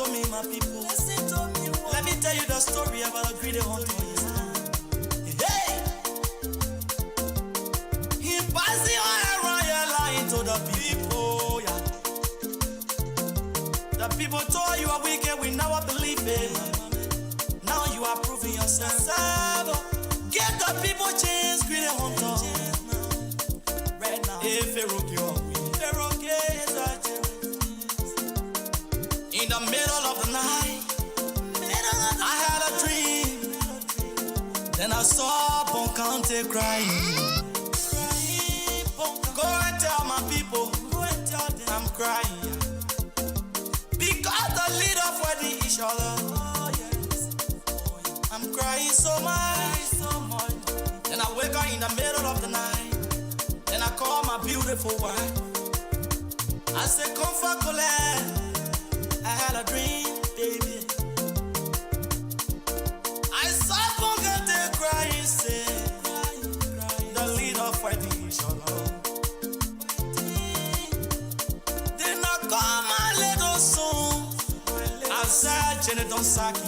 to me, my people. Listen to me. Let me tell you the story about a greedy hunter. Hey! He passed the oil royal line to the people. Yeah. The people told you are wicked, we never believe it. Now you are proving yourself. Get the people chance, greedy hunter. Right now. If you're in the middle of the night, I had a dream. Then I saw Boncante crying. Go and tell my people, I'm crying. Because the leader fighting each other. I'm crying so much. Then I wake up in the middle of the night. Then I call my beautiful wife. I say, come for Colette. I had a dream, baby. I saw Bongate crying, say, the leader fighting each other. Then I call my little son. I said, Jenny, don't suck it.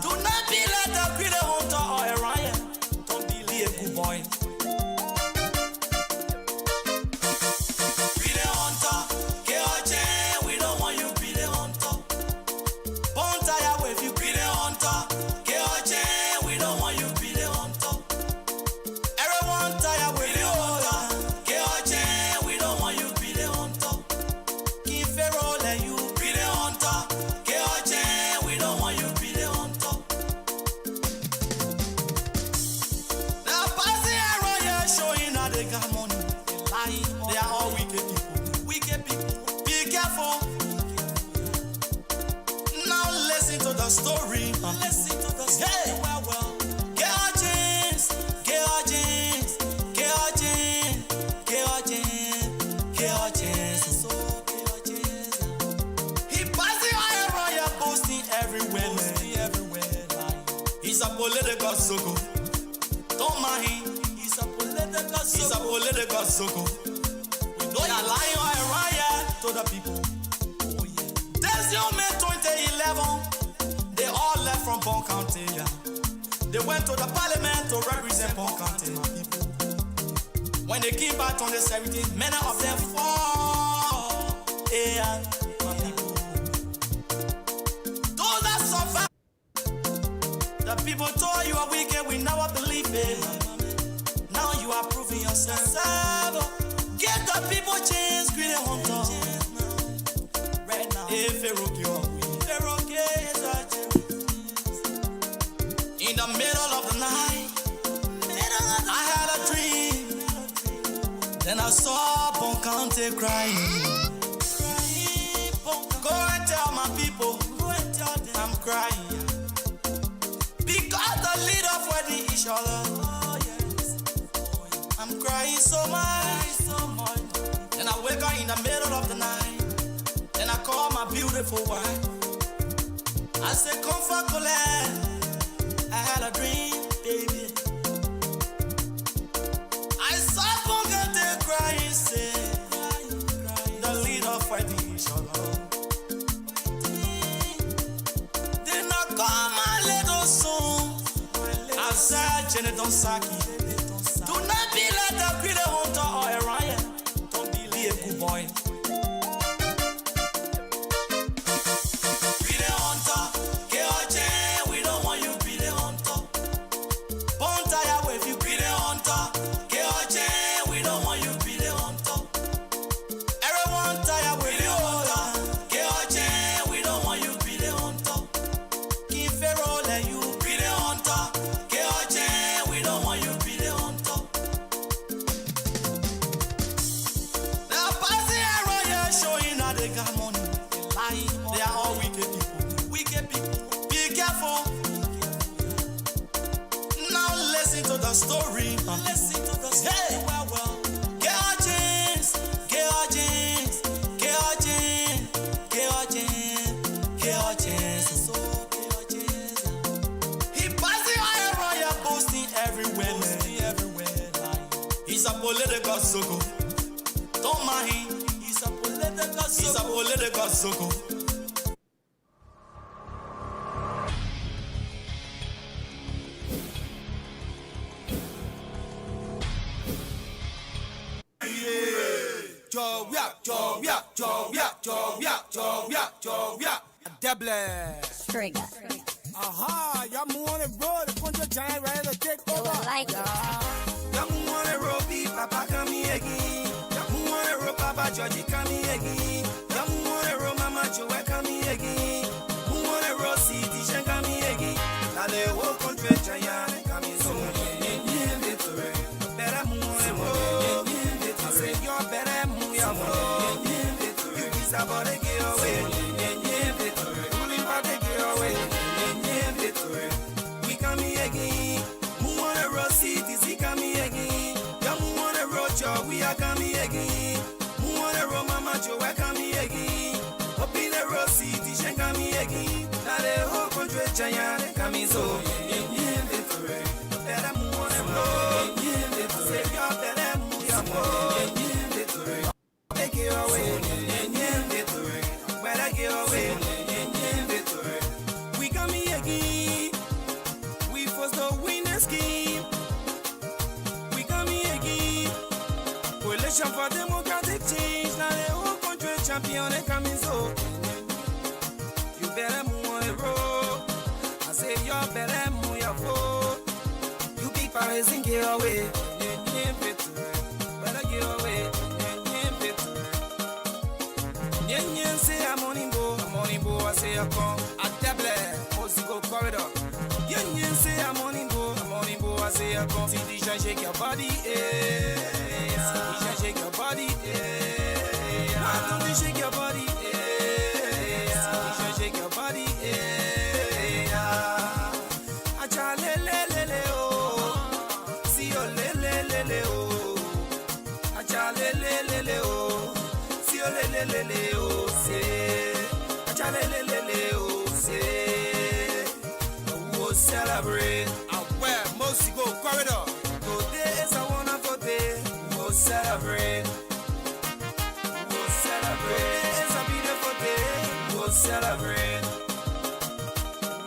Do not be like the greedy hunter or a Ryan. Don't be a good boy. Greedy hunter, KOJ, we don't want you greedy hunter. Bontire with you greedy hunter, KOJ, we don't want you greedy hunter. Everyone tired with you hunter, KOJ, we don't want you greedy hunter. Keep Pharaoh let you greedy hunter, KOJ, we don't want you greedy hunter. Showing how they got money, lying. They are all wicked people. Wicked people. Be careful. Now listen to the story. Listen to the story. Hey, well. Get our jeans, get our jeans, get our jeans, get our jeans, get our jeans. So get our jeans. He passed the oil royal boasting everywhere, He's a political sucker. Don't mind him. He's a political sucker. We know you're lying or a riot to the people. Oh, yeah. This young man 2011, they all left from Bon County. Yeah. They went to the parliament to represent Bon County. When they came back on the 17th, many of them fall. Yeah, my people. Those that suffer, the people told you are wicked, we never believe it. Now you are proving yourself. Get the people chance, greedy hunter. Right now. If you're okay, in the middle of the night, I had a dream. Then I saw Boncante crying. Go and tell my people, I'm crying. Because the leader fighting each other. I'm crying so much. Then I wake up in the middle of the night. Then I call my beautiful wife. I say, come for Colette. I had a dream, baby. I saw Bongate crying, say, the leader fighting each other. Then I call my little son. I said, Jenny, don't suck it. Do not be like the greedy hunter or a Ryan. Don't be a good boy. Greedy hunter, KOJ, we don't want you greedy hunter. Bontire with you greedy hunter, KOJ, we don't want you greedy hunter. Everyone tired with you hunter, KOJ, we don't want you greedy hunter. Keep Pharaoh let you greedy hunter, KOJ, we don't want you greedy hunter. Showing how they got money, lying. They are all wicked people. Wicked people. Be careful. Now listen to the story. Listen to the story. Hey, well. Get our jeans, get our jeans, get our jeans, get our jeans, get our jeans. So get our jeans. He passed the oil royal boasting everywhere. He's a political sucker. Don't mind him. He's a political sucker. Trigger. Aha, y'all move on the road, the punch giant ready to take over. Like it. Y'all move on the road, Papa come here again. Y'all move on the road, Papa Georgie come here again. Y'all move on the road, Mama Joe come here again. Move on the road, see Tisha come here again. Now the whole country giant come here so victory. Better move on the road. I say you're better move your road. You kiss about to get away. Pulling back to get away. We come here again. Move on the road, city, see come here again. Yeah, move on the road, Joe, we are coming again. Move on the road, Mama Joe, we come here again. Up in the road, city, she come here again. Now the whole country giant coming so. Better move on the road. Say you're better move your road. Take it away. Better get away. We come here again. We forced to win the scheme. We come here again. Coalition for democratic change. Now the whole country champion they coming so. You better move on the road. I say you better move your foot. You big Paris and get away. Better get away. Yen say I'm on Imbo, I say I come. At Table, Mosico corridor. Yen say I'm on Imbo, I say I come. See Tisha shake your body, eh? Tisha shake your body, eh? Why don't you shake your body, eh? Tisha shake your body, eh? Acha le le le le oh, see you le le le le oh. Acha le le le le oh, see you le le le le oh. Say, acha le le le le oh. Say, we'll celebrate. I wear Mosico corridor. Today is a wonderful day. We'll celebrate. We'll celebrate. Today is a beautiful day. We'll celebrate.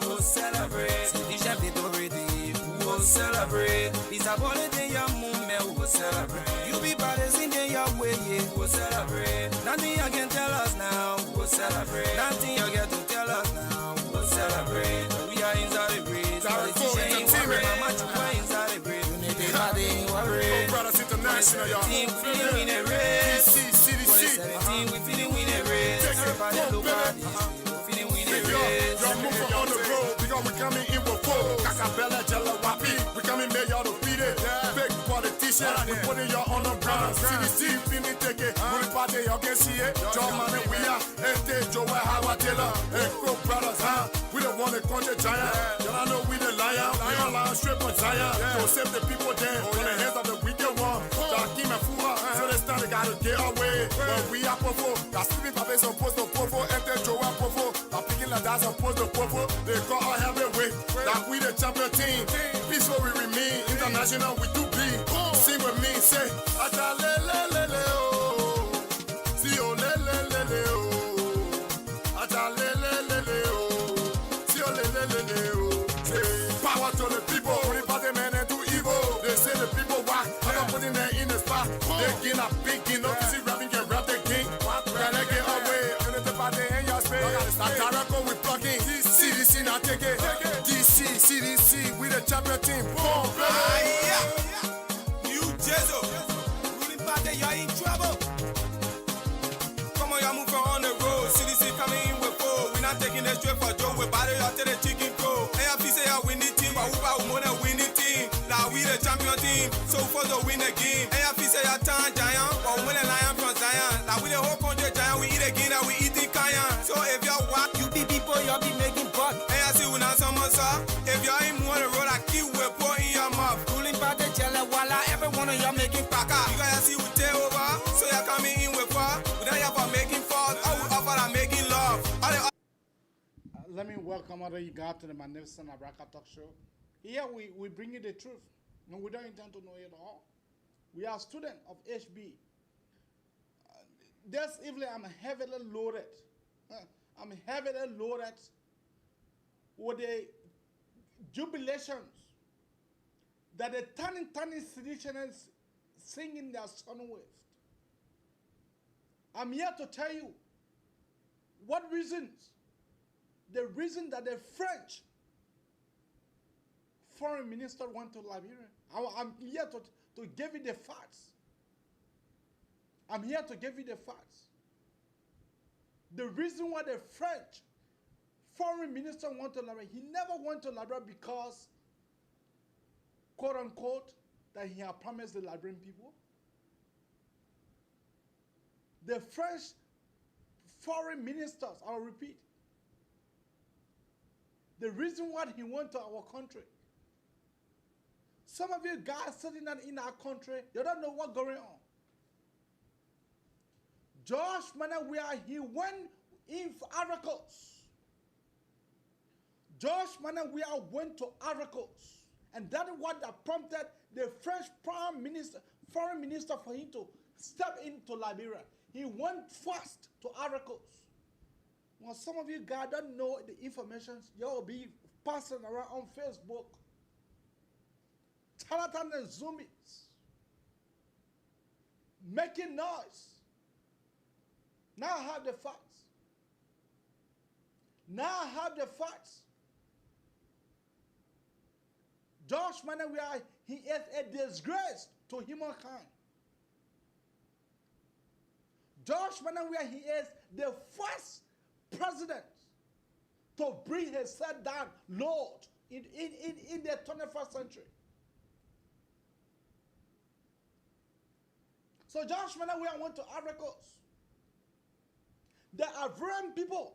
We'll celebrate. C'est déjà victory day. We'll celebrate. It's a holiday, your moment. We'll celebrate. You be brothers in your way, yeah. We'll celebrate. Nothing you can tell us now. We'll celebrate. Nothing you get to tell us now. We'll celebrate. We are inside the breeze. Politicians ain't worried. Mama, you are inside the breeze. You need to ain't worried. Brothers International, y'all. We feeling win a race. CDC. 2017, we feeling win a race. Everybody look at this. We feeling win a race. Y'all moving on the road because we coming in with four. Kakabella, Jella, Wapi. We coming there, y'all defeated. Big politician, we putting y'all on the ground. CDC, feeling take it. Only party, y'all can see it. John Man and we are. Ente, Joe, Howard Taylor. And Crow Brothers, huh? We the one that country giant. Y'all know we the lion. We don't lie straight from Zion. So save the people then from the hands of the wicked one. Takim and Fura. So this time they gotta get away. But we are powerful. That's sleeping Papa supposed to powerful. Ente, Joe, powerful. That picking like that's supposed to powerful. They call our heavyweight. That we the champion team. Peaceful we remain. International we do be. Sing with me, say, Acha le le le le oh. See oh le le le le oh. Acha le le le le oh. See oh le le le le oh. Say, power to the people. Only party men and do evil. They say the people whack. I'm not putting them in the spot. They get a big king. No easy rapping can rap the king. Gotta get away. And the party in your space. That Tarako we plugging. CDC now take it. DC, CDC, we the champion team. Boom, You Jezo, ruling party, you're in trouble. Come on, y'all move on the road. CDC coming in with four. We're not taking the straight for Joe. We're battle out to the chicken crow. AFP say I win the team, but who about wanna win the team? Now we the champion team, so for the win the game. AFP say I turn giant, but win a lion from Zion. Now we the whole country giant, we eat again, now we eating Kayan. So if you're what, you be people, you'll be making buck. AFC will not summon, sir. If you're in on the road, I keep with pour in your mouth. Ruling party, Jella, Walla, every one of y'all making paka. You guys see we take over, so you're coming in with far. We don't have for making falls, I will offer that making love. Let me welcome all of you guys to the Magnificent Abraka Talk Show. Here we bring you the truth, and we don't intend to know it all. We are students of HB. This evening, I'm heavily loaded. I'm heavily loaded with the jubilations that the tiny, tiny citizens sing in their song with. I'm here to tell you what reasons. The reason that the French foreign minister went to Liberia. I'm here to give you the facts. I'm here to give you the facts. The reason why the French foreign minister went to Liberia, he never went to Liberia because, quote unquote, that he had promised the Liberian people. The French foreign ministers, I'll repeat, the reason why he went to our country. Some of you guys sitting in our country, you don't know what's going on. Josh Manawia, he went in for Aracos. Josh Manawia went to Aracos. And that is what that prompted the French foreign minister for him to step into Liberia. He went first to Aracos. Well, some of you guys don't know the information. You'll be passing around on Facebook. Charlatan and zoomies. Making noise. Now I have the facts. Now I have the facts. Josh Manawia, he is a disgrace to humankind. Josh Manawia, he is the first president to bring himself down, Lord, in the 21st century. So Josh Manawia went to Aracos. The Ivorian people,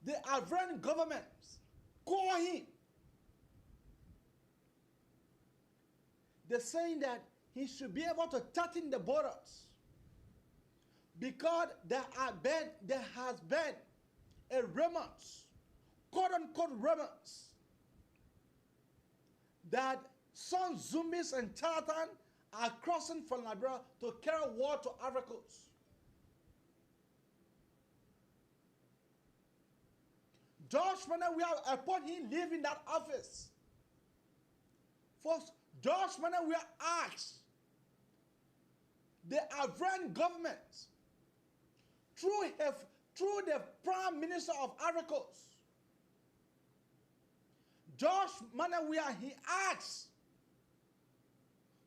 the Ivorian governments call him. They're saying that he should be able to tighten the borders because there has been a remnants, quote unquote remnants, that some zoomies and charlatan are crossing from Liberia to carry war to Aracos. Josh Manawia, upon him leaving that office, first, Josh Manawia asked the Ivorian government through the Prime Minister of Aracos, Josh Manawia, he asked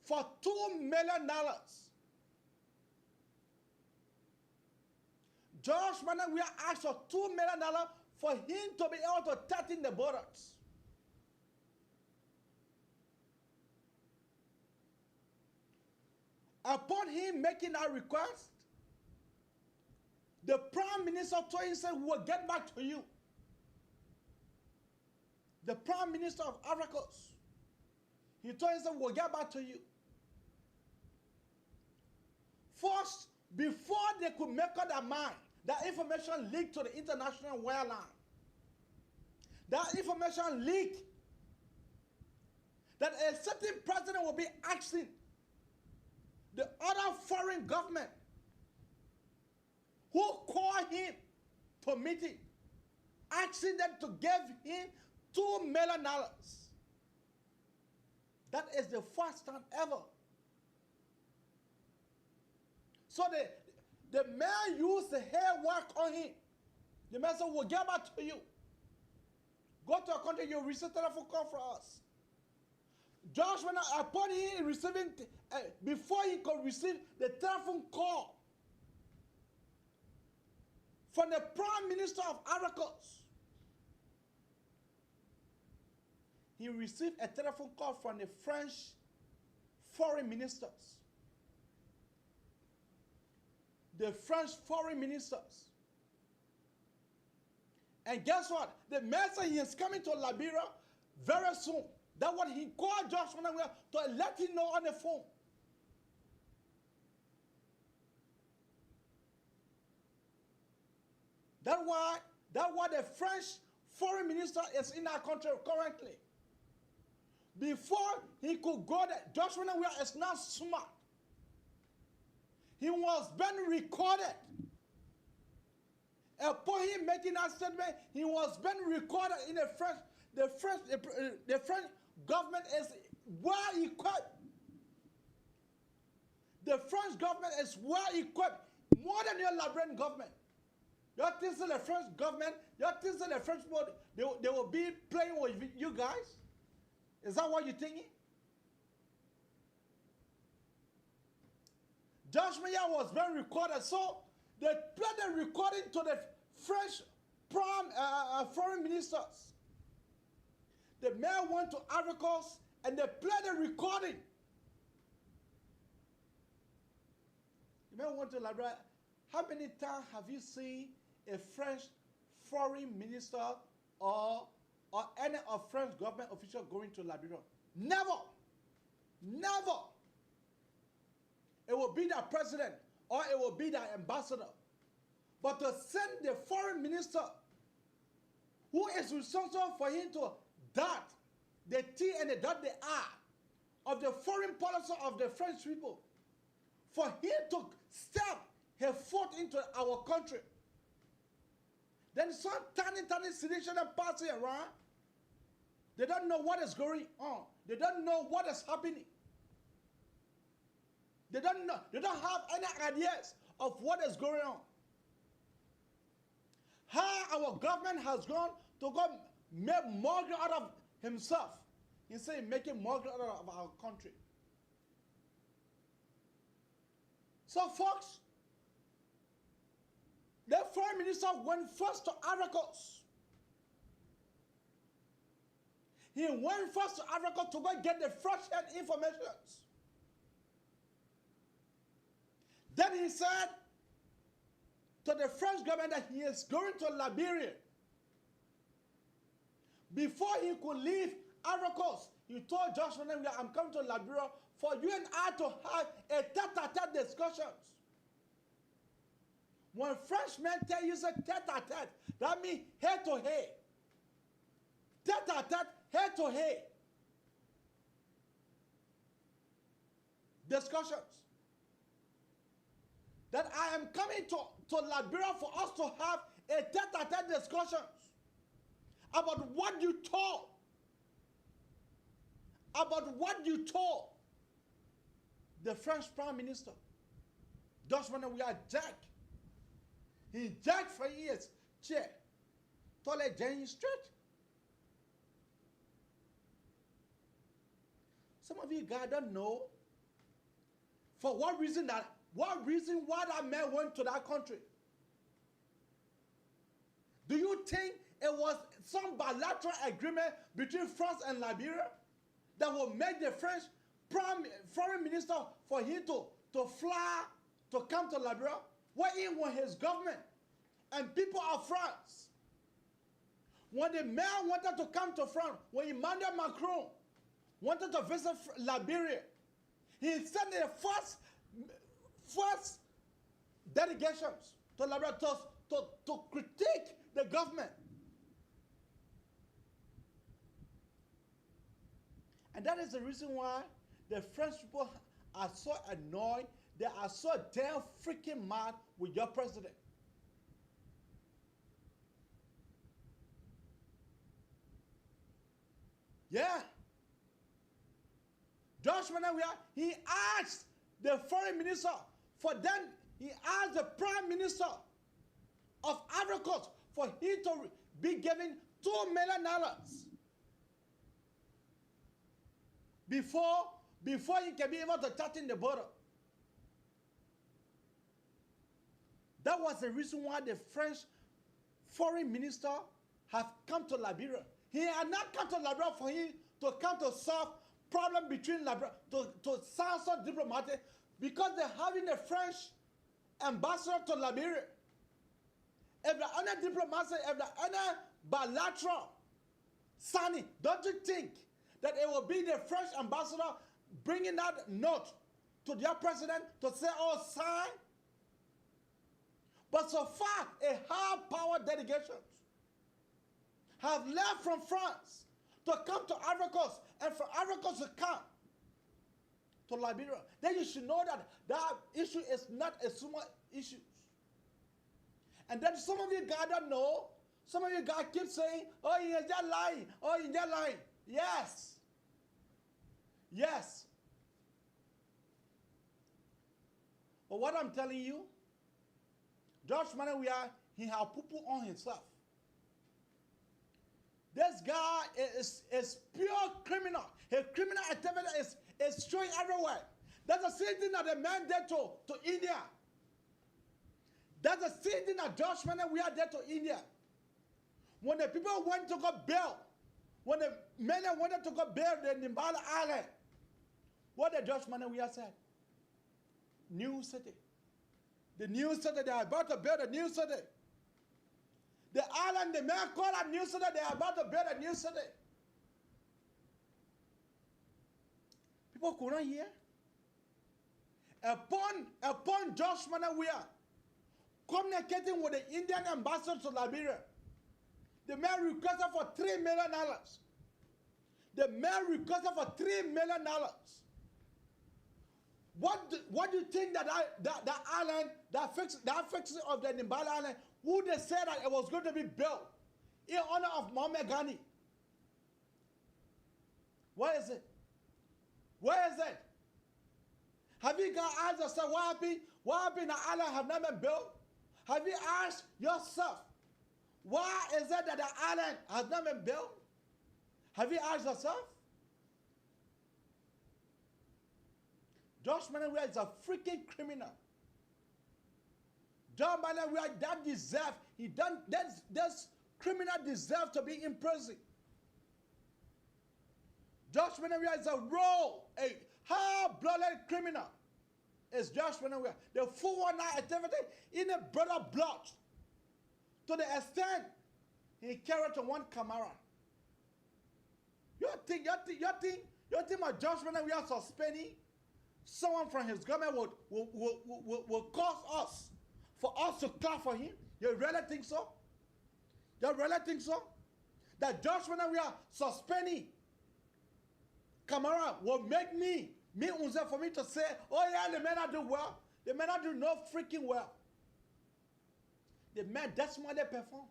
for $2 million. Josh Manawia asked for $2 million for him to be able to tighten the borders. Upon him making that request, the Prime Minister told him, said, "We will get back to you." The Prime Minister of Aracos, he told him, said, "We will get back to you." First, before they could make up their mind, that information leaked to the international wireline. That information leaked that a certain president will be asking the other foreign government who called him to meeting, asking them to give him $2 million. That is the first time ever. So the man used the hair work on him. The man said, "We'll get back to you. Go to a country, you'll receive a telephone call from us." Josh, upon him receiving, before he could receive the telephone call from the Prime Minister of Aracos, he received a telephone call from the French foreign ministers. The French foreign ministers. And guess what? The man said he is coming to Liberia very soon. That's what he called Josh Manawia to let him know on the phone. That's why the French foreign minister is in our country currently. Before he could go there, Josh Manawia is not smart. He was being recorded. Upon him making that statement, he was being recorded in the French government is well equipped. The French government is well equipped, the new Liberian government. You think so the French government, you think so the French people, they will be playing with you guys? Is that what you're thinking? Josh Meyer was being recorded, so they played the recording to the French foreign ministers. The mayor went to Ivory Coast and they played the recording. The mayor went to Liberia. How many times have you seen a French foreign minister or any of French government official going to Liberia? Never. Never. It will be the president or it will be the ambassador. But to send the foreign minister who is responsible for him to dot the T and the dot the R of the foreign policy of the French people, for him to step his foot into our country. Then some tiny situation passing around. They don't know what is going on. They don't know what is happening. They don't know. They don't have any ideas of what is going on. How our government has gone to go make mockery out of himself instead of making mockery out of our country. So, folks, the foreign minister went first to Ivory Coast. He went first to Ivory Coast to go get the first-hand information. Then he said to the French government that he is going to Liberia. Before he could leave Ivory Coast, he told Josh Meyer, I'm coming to Liberia for you and I to have a tete-a-tete discussions. When Frenchmen tell you say tete-a-tete, that means head to head. Tete-a-tete, head to head. Discussions. That I am coming to Liberia for us to have a tete-a-tete discussions about what you told. About what you told the French Prime Minister. Just when we are Jack. He jacked for years. Chair. Told her Jane straight. Some of you guys don't know for what reason why that man went to that country. Do you think it was some bilateral agreement between France and Liberia that will make the French foreign minister for him to fly to come to Liberia? What in was his government and people of France? When the mayor wanted to come to France, when Emmanuel Macron wanted to visit Liberia, he sent the first delegations to Liberia to critique the government. And that is the reason why the French people are so annoyed. They are so damn freaking mad with your president. Yeah. Josh Meyer, he asked the foreign minister for them, he asked the prime minister of Ivory Coast for him to be given $2 million before he can be able to touch in the border. That was the reason why the French foreign minister have come to Liberia. He had not come to Liberia for him to come to solve problem between Liberia, to sound so diplomatic, because they're having a French ambassador to Liberia. If there are any diplomacy, if there are any bilateral signing, don't you think that it will be the French ambassador bringing that note to their president to say, oh, sign? But so far, a high-power delegation have left from France to come to Ivory Coast, and for Ivory Coast to come to Liberia. Then you should know that that issue is not a small issue. And then some of you guys don't know. Some of you guys keep saying, oh, you're just lying. Oh, you're just lying. Yes. Yes. But what I'm telling you, Josh Manawia, he had poo on himself. This guy is pure criminal. His criminal activity is showing everywhere. That's the same thing that the man did to India. That's the same thing that Josh Manawia did to India. When the people went to go bail, when the men wanted to go bail the Nimbala Island, what did Josh Manawia said? New city. The new city, they are about to build a new city. The island, the man called a new city, they are about to build a new city. People couldn't hear. Upon Josh Manawia communicating with the Indian ambassador to Liberia, the man requested for $3 million. The man requested for $3 million. What do you think that island, that fixing of the Nimbala Island, who they said that it was going to be built in honor of Muhammad Ghani? Where is it? Where is it? Have you guys asked yourself what happened? What happened? The island have not been built? Have you asked yourself why is it that the island has not been built? Have you asked yourself? Josh Manawia is a freaking criminal. John Manawia, that deserve, this criminal deserves to be in prison. Josh Manawia is a hard-blooded criminal. It's Josh Manawia. The 419 activity in a brother blood. To the extent he carried to one Camara. You think my Josh Manawia suspending someone from his government will cause us, for us to clap for him? You really think so? You really think so? That Josh Manawia suspending Camara will make me for me to say, oh yeah, the men are do well. The men are do no freaking well. The man, that's why they perform.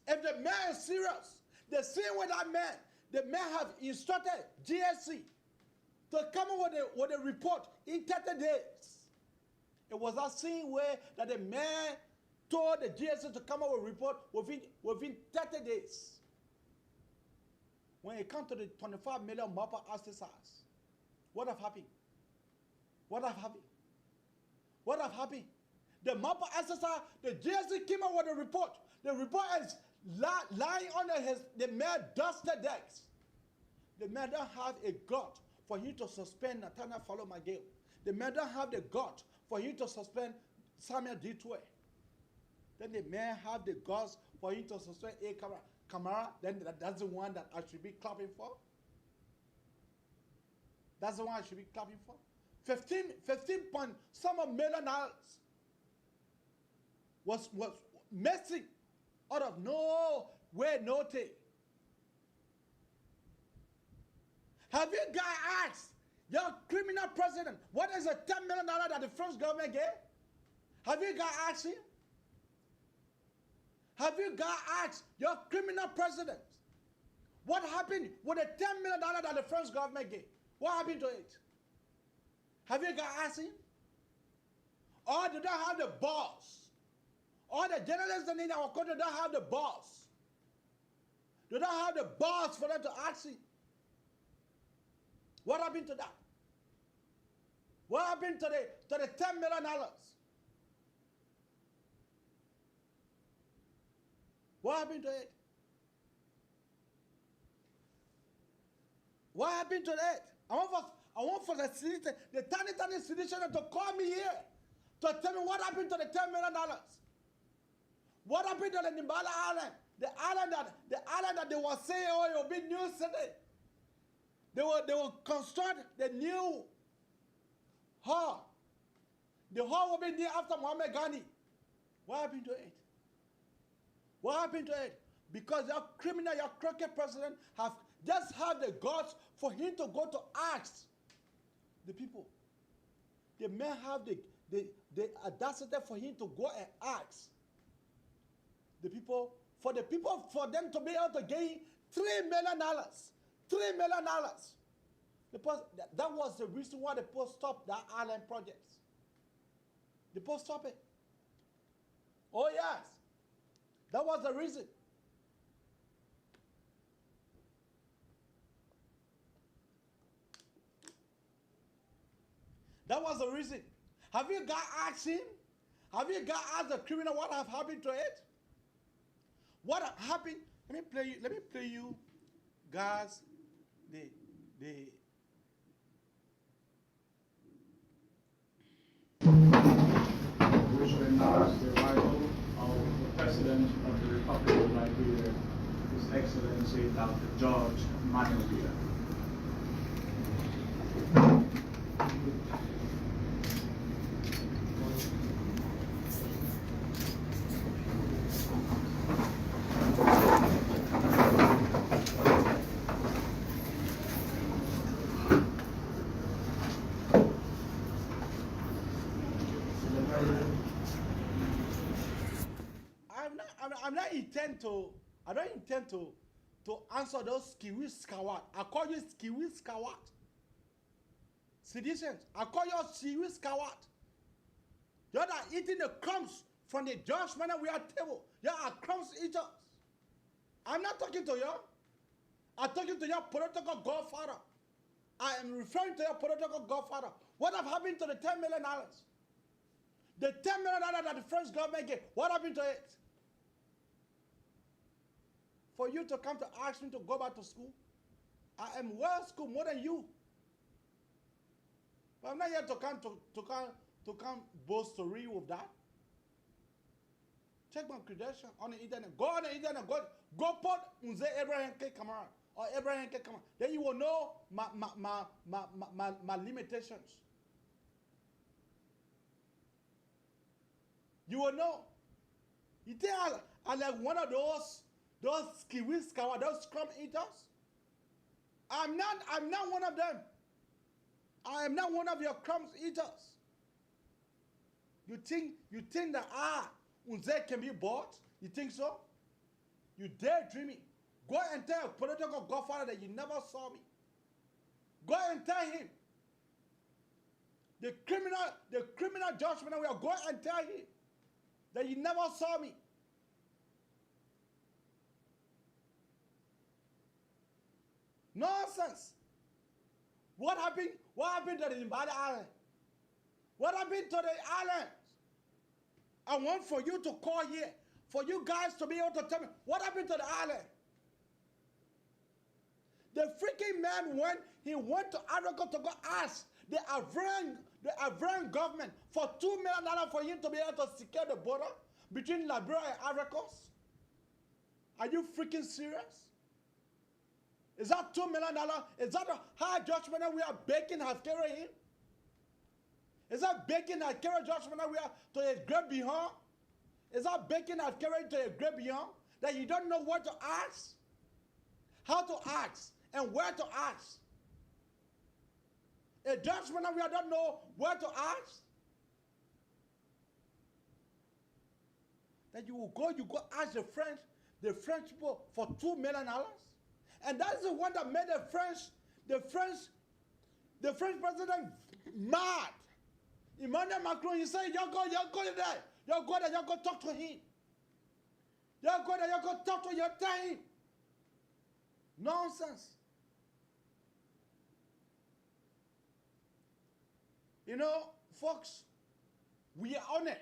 If the man is serious, the same way that man, the man have instructed GSC to come up with a report in 30 days. It was that same way that the man told the GSC to come up with a report within 30 days. When it comes to the 25 million MAPA exercise, what have happened? What have happened? What have happened? The MAPA exercise, the GSC came out with a report. The report is lying under the mayor dusted decks. The mayor don't have a gut for him to suspend Nathaniel Fallow McGill. The mayor don't have the gut for him to suspend Samuel Ditwe. Then the mayor have the guts for him to suspend A. Camara. Then that's the one that I should be clapping for. That's the one I should be clapping for. 15 point some million dollars was missing out of nowhere, no take. Have you guys asked your criminal president what is the $10 million that the French government gave? Have you guys asked him? Have you guys asked your criminal president what happened with the $10 million that the French government gave? What happened to it? Have you guys asked him? Or do they have the boss? Or the journalists in our country don't have the boss? They don't have the boss for them to ask him. What happened to that? What happened to the $10 million? What happened to it? What happened to that? I want for the tiny citizen to call me here to tell me what happened to the $10 million. What happened to the Nimbala Island? The island that they were saying, oh, it will be new city. They will construct the new hall. The hall will be named after Muhammad Ghani. What happened to it? What happened to it? Because your criminal, your crooked president have the guts for him to go to ask the people. They may have the audacity for him to go and ask the people, for them to be able to gain $3 million. $3 million. That was the reason why the post stopped that island project. The post stop it. Oh yes, that was the reason. That was the reason. Have you guys asked him? Have you guys asked the criminal what have happened to it? What happened? Let me play you guys the which announced the arrival of the President of the Republic of Liberia, His Excellency Dr. George Manobia. I don't intend to answer those skiwi skawat. I call you skiwi skawat. Citizens, I call you skiwi skawat. You're not eating the crumbs from the judgment we are table. You are crumbs eaters. I'm not talking to you. I'm talking to your political godfather. I am referring to your political godfather. What have happened to the $10 million? The $10 million that the French government gave, what happened to it? For you to come to ask me to go back to school, I am well schooled more than you. But I'm not here to come boastery with that. Check my credentials on the internet. Go on the internet. Go put Unze Abraham K. Kamara or Abraham K. Kamara. Then you will know my limitations. You will know. You think I like one of those kiwi scour, those scrum eaters? I'm not one of them. I am not one of your crumbs eaters. You think that Unze can be bought? You think so? You daydreaming. Go and tell a political godfather that you never saw me. Go and tell him. The criminal judgment we are going and tell him that you never saw me. Nonsense. What happened to the Zimbabwe island? What happened to the island? I want for you to call here, for you guys to be able to tell me what happened to the island. The freaking man went to Africa to go ask the Ivorian government for $2 million for him to be able to secure the border between Liberia and Ivory Coast. Are you freaking serious? Is that $2 million? Is that a high judgment that we are baking have carried him? Is that baking have carried judgment that we are to a great beyond? Is that baking have carried to a great beyond? That you don't know what to ask? How to ask and where to ask? A judgment that we don't know where to ask? That you go ask the French people for $2 million? And that is the one that made the French president mad. Emmanuel Macron, he said, you go there. You go there, you go talk to him. You go there, you go talk to him, tell him. Nonsense. You know, folks, we are on it.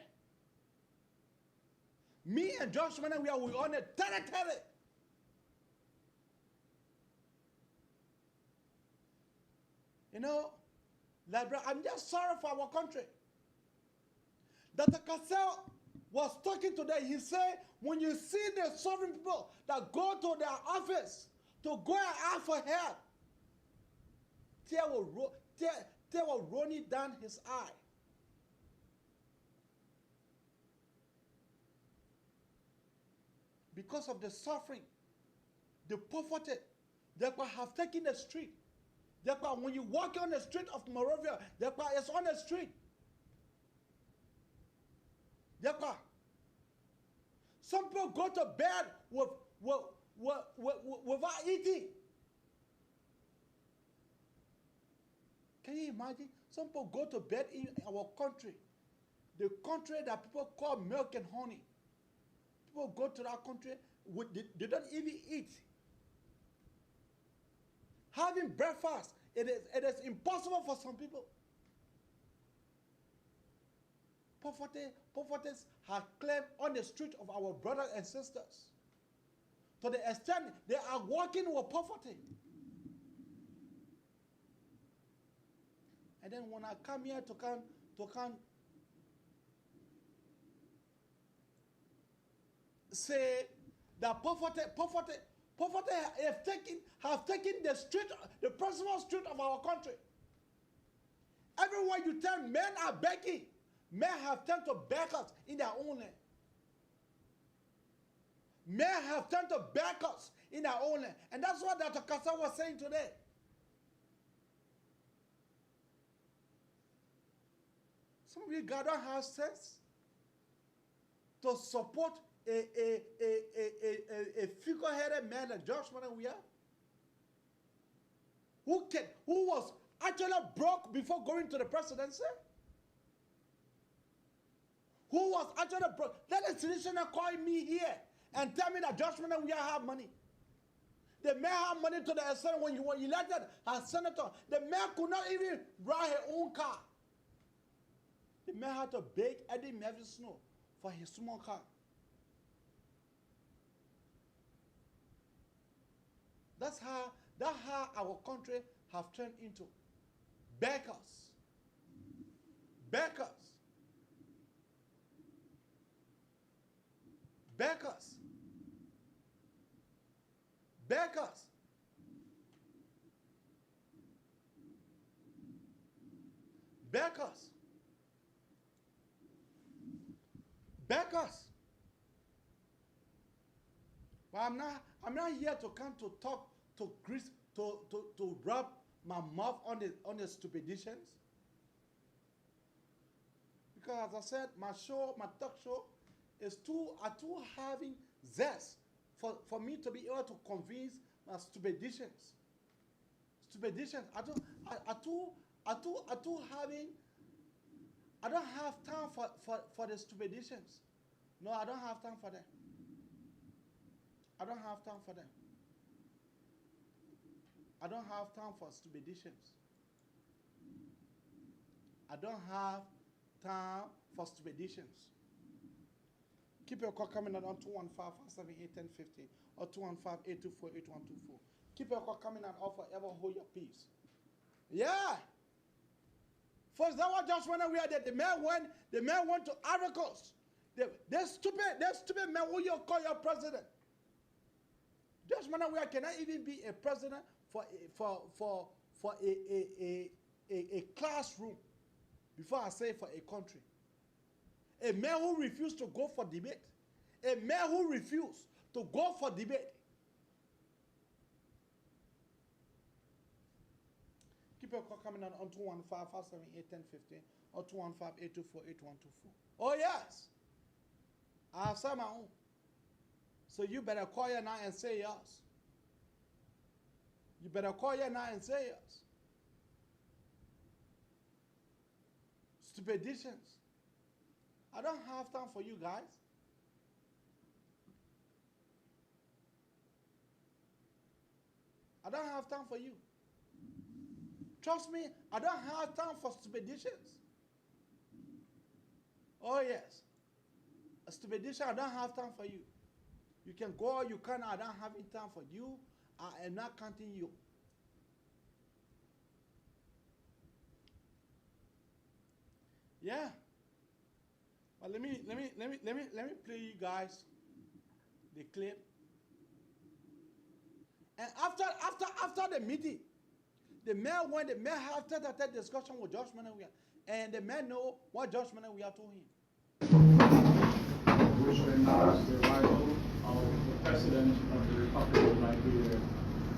Me and Josh Mann, we are on it. Tell it. You know, I'm just sorry for our country. Dr. Cassell was talking today. He said, when you see the sovereign people that go to their office to go and ask for help, tear will run it down his eye. Because of the suffering, the poverty, they could have taken the street. When you walk on the street of Monrovia, it's on the street. Some people go to bed without eating. Can you imagine? Some people go to bed in our country. the country that people call milk and honey. People go to that country, they don't even eat. Having breakfast, it is impossible for some people. Poverty has claimed on the street of our brothers and sisters. To the extent they are walking with poverty. And then when I come here to say that poverty have taken the personal street of our country. Everywhere you turn, men are begging. Men have turned to beggars in their own land. Men have turned to beggars in their own land. And that's what Dr. Kassa was saying today. Some of you guys don't have sense to support a figure-headed man like Josh Manawia, who was actually broke before going to the presidency. Who was actually broke. Let the citizen call me here and tell me that Josh Manawia have money. The mayor have money to the extent when you were elected as senator, the mayor could not even ride his own car. The mayor had to beg Eddie Mervyn Snow for his small car. That's how our country have turned into beggars. Beggars. Beggars. Beggars. Beggars. Beggars. But I'm not here to come to talk to Chris to rub my mouth on the stupiditions. Because as I said, my talk show is too having zest for me to be able to convince my stupiditions. Stupiditions. I don't have time for the stupiditions. No, I don't have time for them. I don't have time for them. I don't have time for stupiditions. I don't have time for stupiditions. Keep your call coming on 215-578-1050 or 215-824-8124. Keep your call coming on or forever hold your peace. Yeah. First, that was just when we are there. The man went to Ivory Coast. They're stupid man who you call your president. Just when we cannot even be a president for a classroom. Before I say for a country. A man who refused to go for debate. A man who refused to go for debate. Keep your call coming on 215-578-1050 or 215-824-8124. Oh yes. I have said my own. So you better call here now and say yours. You better call here now and say yours. Stupiditions. I don't have time for you guys. I don't have time for you. Trust me, I don't have time for stupiditions. Oh yes. A stupidation, I don't have time for you. You can go, you can, I don't have any time for you. I am not counting you. Yeah. But let me play you guys the clip. And after the meeting, the mayor had tete-a-tete discussion with Josh Manawia, and the mayor know what Josh Manawia told him. Which announce the arrival of the President of the Republic of Liberia,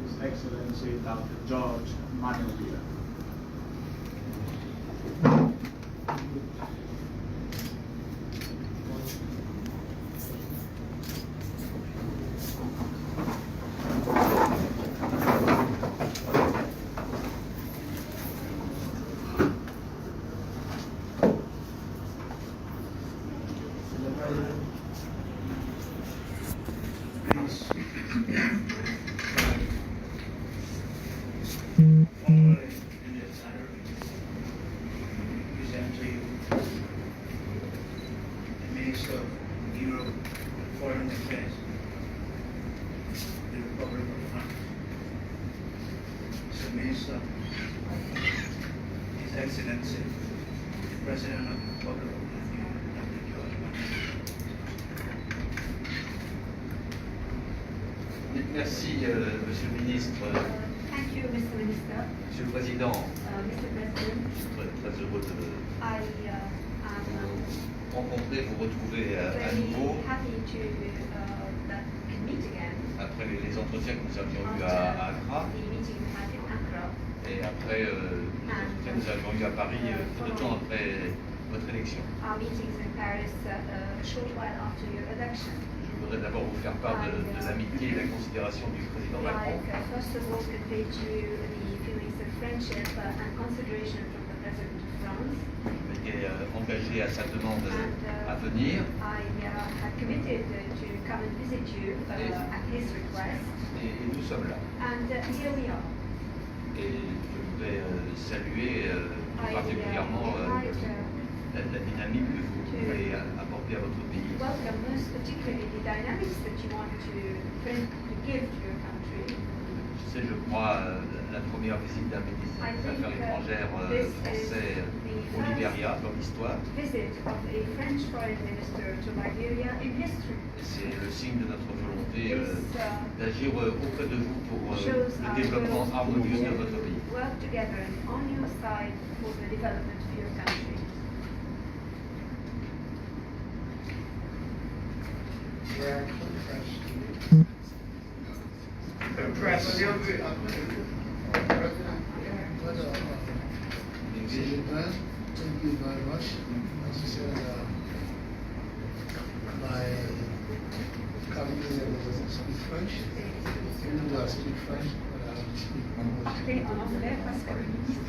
His Excellency Dr. George Manawia. Please, formally in this honor, present to you the Minister of Europe and Foreign Affairs, the Republic of France. Mr. Minister, His Excellency, the President of the Republic of Nigeria, Dr. George Weah. Merci, Monsieur le Ministre. Thank you, Mr. Minister. Monsieur le Président, Mr. President, je suis très heureux de I am vous rencontrer, vous retrouver à very nouveau happy to that we can meet again après les entretiens que nous avions eus after à Accra the meeting we had in Accra et après les entretiens que nous avions eus à Paris peu de temps après votre élection. our meetings in Paris a short while after your election. Je voudrais d'abord vous faire part de l'amitié et de la considération du président Macron. Like, first of all, convey to you the feelings of friendship and consideration from the President of France. Qui est engagé à sa demande à venir I had committed to come and visit you at his request, et nous sommes là. and here we are. Et je voudrais saluer I particulièrement invite la dynamique que vous voulez apporter à votre pays. welcome most particularly the dynamics that you want to give to your country. C'est, je crois, la première visite d'un ministre I des think Affaires étrangères this français is au the Libéria dans l'histoire. visit of a French foreign minister to Liberia in history. Et c'est le signe de notre volonté This d'agir auprès de vous pour shows le our développement will harmonieux de to votre pays. work together and on your side for the development of your country. Press. Monsieur le President, thank you very much. As you said, my cabinet doesn't speak French. Even though I speak French, but I don't speak Parler en anglais parce que le ministre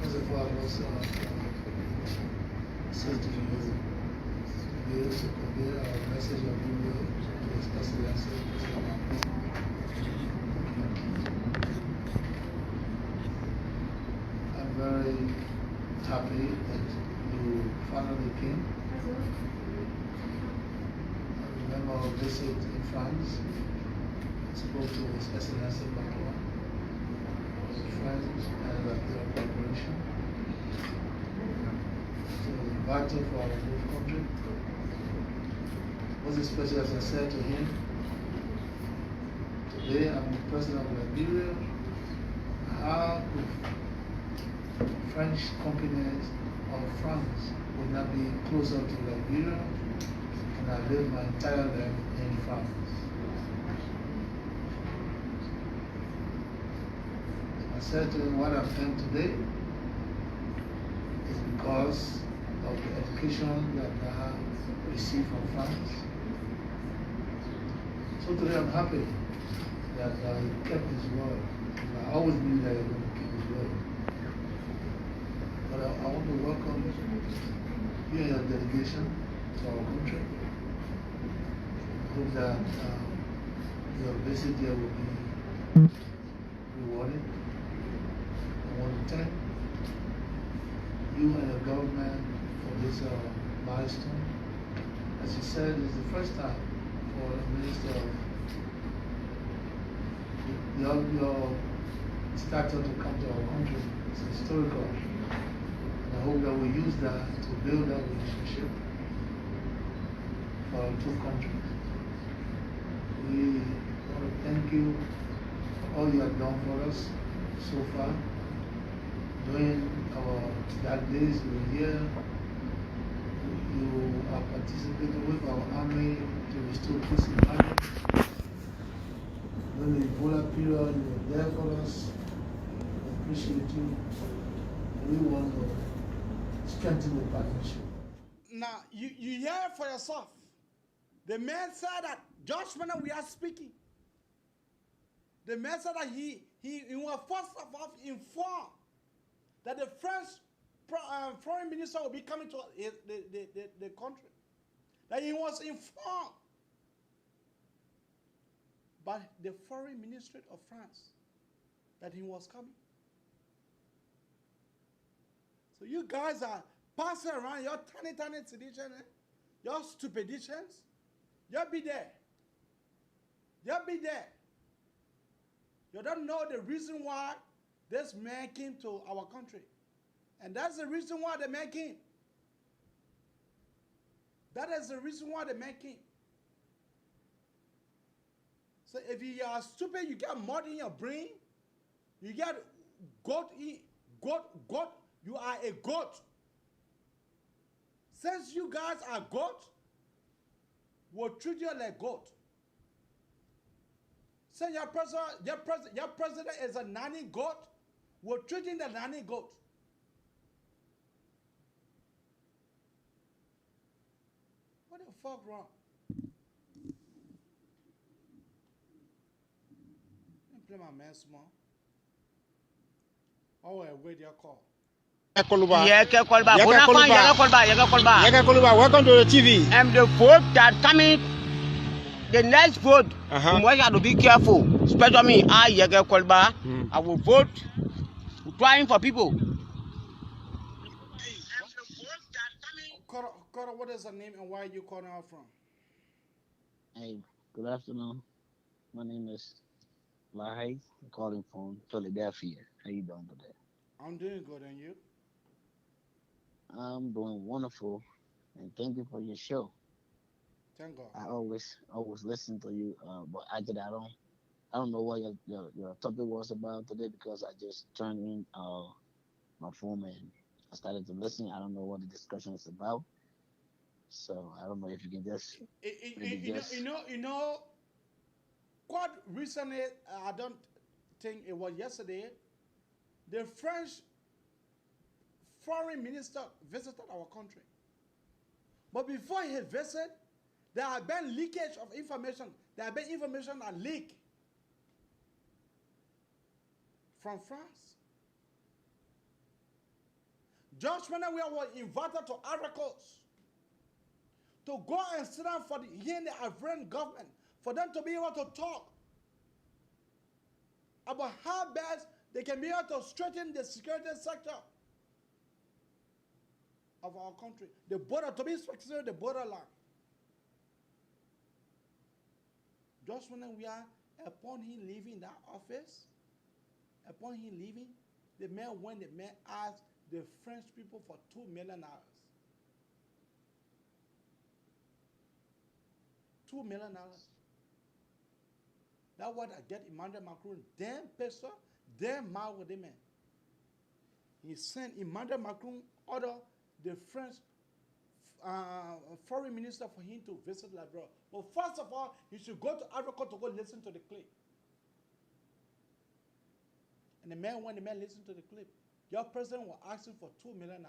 First of all, I was said to you, be able to convey our message of goodwill to His Excellency, President Macron. I'm very happy that you finally came. I remember our visit in France. I spoke to His Excellency Macron, friends, and their cooperation. So vital for our whole country. Most especially, as I said to him, today I'm the president of Liberia. How could French companies of France would not be closer to Liberia, and I live my entire life in France. I said to him, what I've done today is because of the education that I have received from France. So today I'm happy that he kept his word. I always knew that he was going to keep his word. But I want to welcome you and your delegation to our country. I hope that your visit here will be rewarding. I want to thank you and your government for this milestone. As you said, it's the first time for a minister of your stature to come to our country. It's historical. And I hope that we use that to build that relationship for our two countries. We want to thank you for all you have done for us so far. During our dark days, you were here. You are participating with our army to restore peace in Mali. During the Ebola period, you were there for us. We appreciate you. We want to strengthen the partnership. Now, you hear it for yourself. The man said that just when we are speaking, the man said that he was first of all informed that the French foreign minister will be coming to the country. That he was informed by the foreign ministry of France that he was coming. So you guys are passing around your tiny sedition, your stupiditions. You'll be there. You'll be there. You don't know the reason why this man came to our country. And that's the reason why the man came. That is the reason why the man came. So if you are stupid, you get mud in your brain, you get goat, you are a goat. Since you guys are goat, we'll treat you like goat. Since your president is a nanny goat, we're treating the nanny goat. What the fuck wrong? Play my man small. Oh, wait your call. Welcome to the TV. And the vote that coming, the next vote, we have to be careful. Especially me, I will vote trying for people. Carter, what is the name and where are you calling out from? Hey, good afternoon. My name is Lahai. I'm calling from Philadelphia. How you doing today? I'm doing good, and you? I'm doing wonderful, and thank you for your show. Thank God. I always listen to you, but I don't know what your topic was about today because I just turned in my phone and I started to listen. I don't know what the discussion is about, so I don't know if you can just you know. Quite recently, I don't think it was yesterday, the French foreign minister visited our country. But before he visited, there had been leakage of information. There had been information that leaked from France. Just when we were invited to Aracos to go and sit down for hearing the Ivorian government, for them to be able to talk about how best they can be able to strengthen the security sector of our country. The border, to be specific, the borderline. Just when we are, upon him leaving that office, the man asked the French people for $2 million. $2 million. That's what I get Emmanuel Macron. Damn peso, damn mad with him. He sent Emmanuel Macron order the French foreign minister for him to visit Liberia. But first of all, he should go to Africa to go listen to the clip. And the man listened to the clip, your president was asking for $2 million.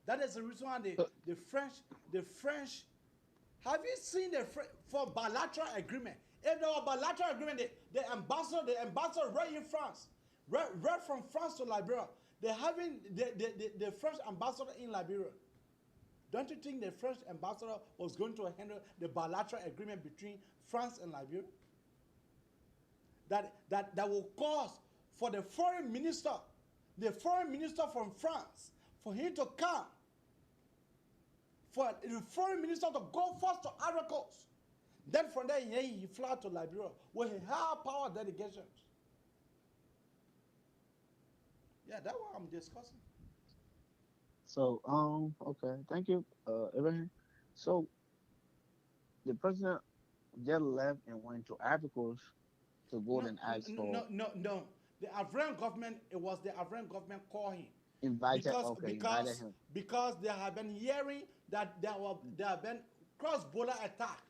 That is the reason why the French, have you seen for bilateral agreement? If there was bilateral agreement, the ambassador right in France, right from France to Liberia, they're having the French ambassador in Liberia. Don't you think the French ambassador was going to handle the bilateral agreement between France and Liberia? That will cause for the foreign minister from France, for him to come, for the foreign minister to go first to Aracos. Then from there, he fly to Liberia with a high power delegation. Yeah, that's what I'm discussing. So, okay, thank you, Ibrahim. So, the president just left and went to Africa to go and ask for. No. The Ivorian government, it was the Ivorian government called him. Invited him. Because they have been hearing that there have been cross-border attack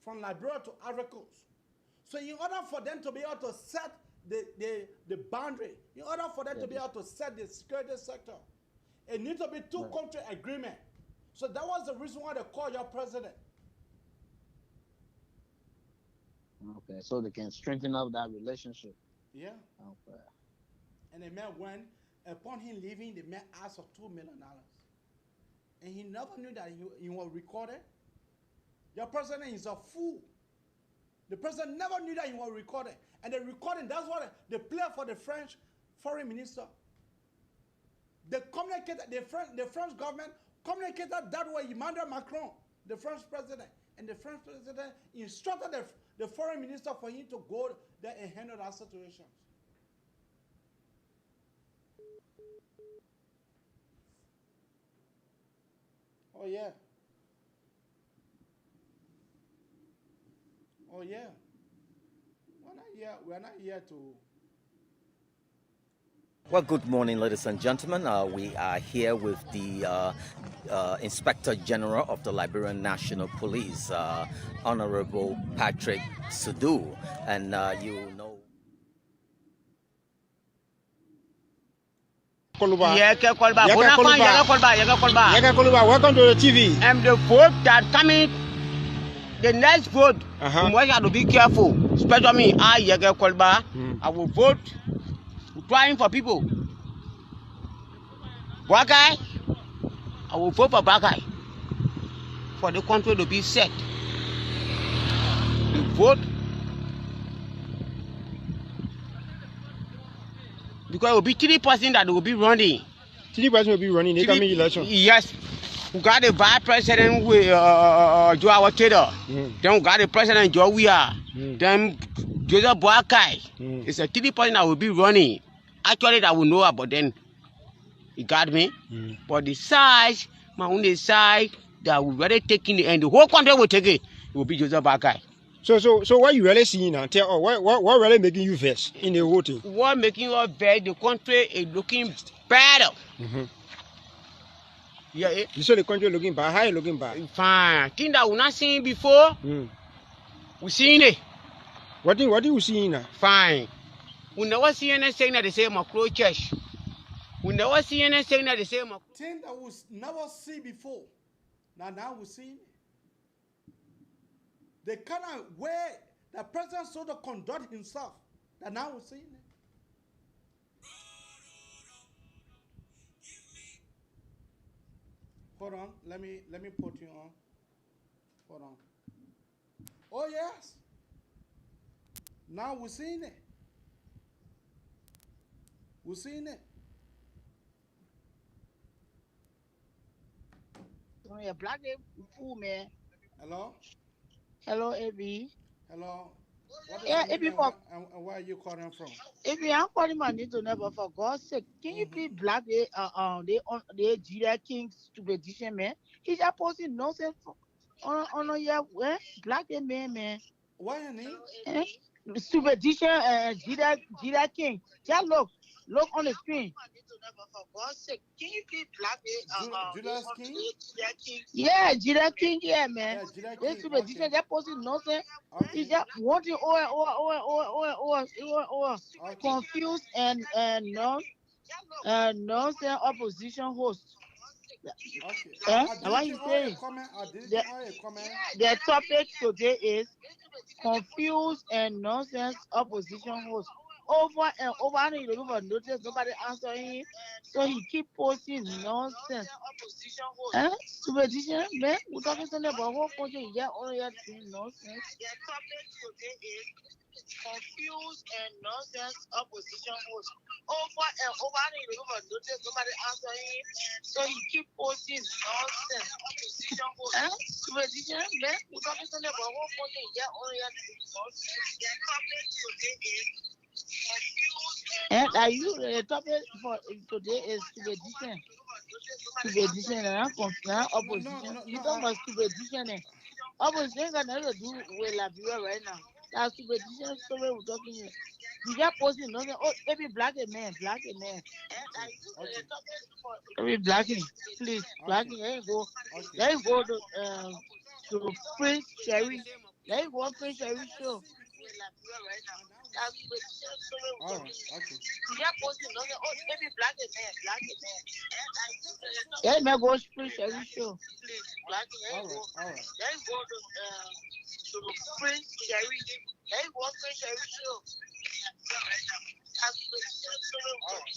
from Liberia to Aracos. So in order for them to be able to set the boundary, in order for them to be able to set the security sector, it needs to be two-country agreement. So that was the reason why they called your president. Okay, so they can strengthen up that relationship. Yeah. Okay. And the man went Upon him leaving, the man asked for $2 million. And he never knew that he was recorded. Your president is a fool. The president never knew that he was recorded. And the recording, that's what they play for the French foreign minister. They communicated, the French government communicated that way Emmanuel Macron, the French president. And the French president instructed the foreign minister for him to go there and handle that situation. Oh yeah. Oh yeah. We're not here to. Well, good morning, ladies and gentlemen. We are here with the Inspector General of the Liberian National Police, Honorable Patrick Sudu, and you know. Welcome to the TV. And the vote that coming, the next vote, we have to be careful. Especially me, I will vote trying for people. Black guy, I will vote for black guy for the country to be set. The vote, because it will be 3% that will be running. 3% will be running the coming election. Yes. We got the vice president with Joe Taylor. Then we got the president Joe Weah. Then Joseph Boakai. It's a 3% that will be running. Actually, that we know about then. You got me? But the size, my only side that we really taking it, and the whole country will take it. It will be Joseph Boakai. So what you really seeing now? Tell what really making you vex in the whole thing? What making you vex? The country is looking better. Yeah, you saw the country looking bad. How you looking bad? Fine. Thing that we not seen before. We seen it. What do you see now? Fine. We never see anything that they say Macro Church. We never see anything that they say Macro. Thing that we never see before. Now we see it. The kind of way the president sort of conduct himself. That now we see it. Hold on, let me put you on. Hold on. Oh yes. Now we're seeing it. We're seeing it. You're black fool, man. Hello? Hello, AB. Hello. Yeah, AB, and where are you calling from? AB, I'm calling my need to know, but for God's sake, can you please block the Judah King stupidation, man? He's just posting nonsense on your black the man. What your name? Stupidation, Judah King. Just look on the screen. For God's sake, can you please block Judah King? Yeah, Judah King, yeah, man. This stupidation, just posting nonsense. He's just wanting confused and nonsense opposition host. What you saying? The topic today is confused and nonsense opposition host. Over and over, and you don't even notice nobody answering him, so he keep posting nonsense. Superstition, man. We're talking something about whole country. Yeah, all you doing nonsense. The topic today is confused and nonsense opposition host. Over and over, and you don't even notice nobody answering him, so he keep posting nonsense. Superstition, man. We're talking something about whole country. Yeah, all you doing nonsense. The topic today is. And are you the topic for today is stupidity? Stupidity and opposition. You talking about stupidity? Opposition got nothing to do with Liberia right now. That's stupidity story we're talking here. You just posting nothing. Oh, maybe black a man. Maybe blacking, please. Blacking, there you go. There you go to Prince Cherry. There you go, Prince Cherry show. All right, okay. Yeah, man, go Prince Cherry show. All right. Then go to Prince Cherry. Then go Prince Cherry show. All right.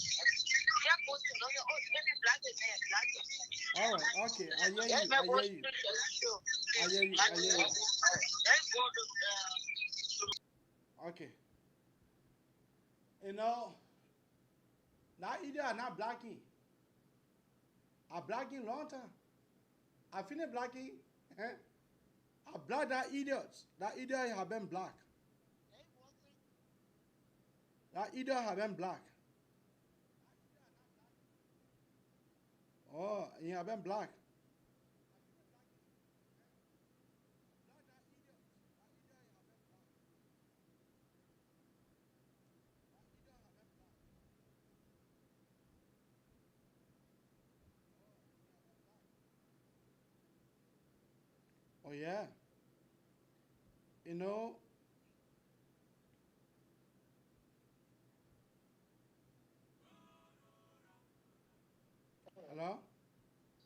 All right, okay, I hear you. I hear you. I hear you. I hear you. Okay. You know, now either are not blacking. I blacking long time. I finished blacking. Eh? I black that idiots. That idiot have been black. That idiot have been black. Oh, he have been black. Oh yeah. You know, hello?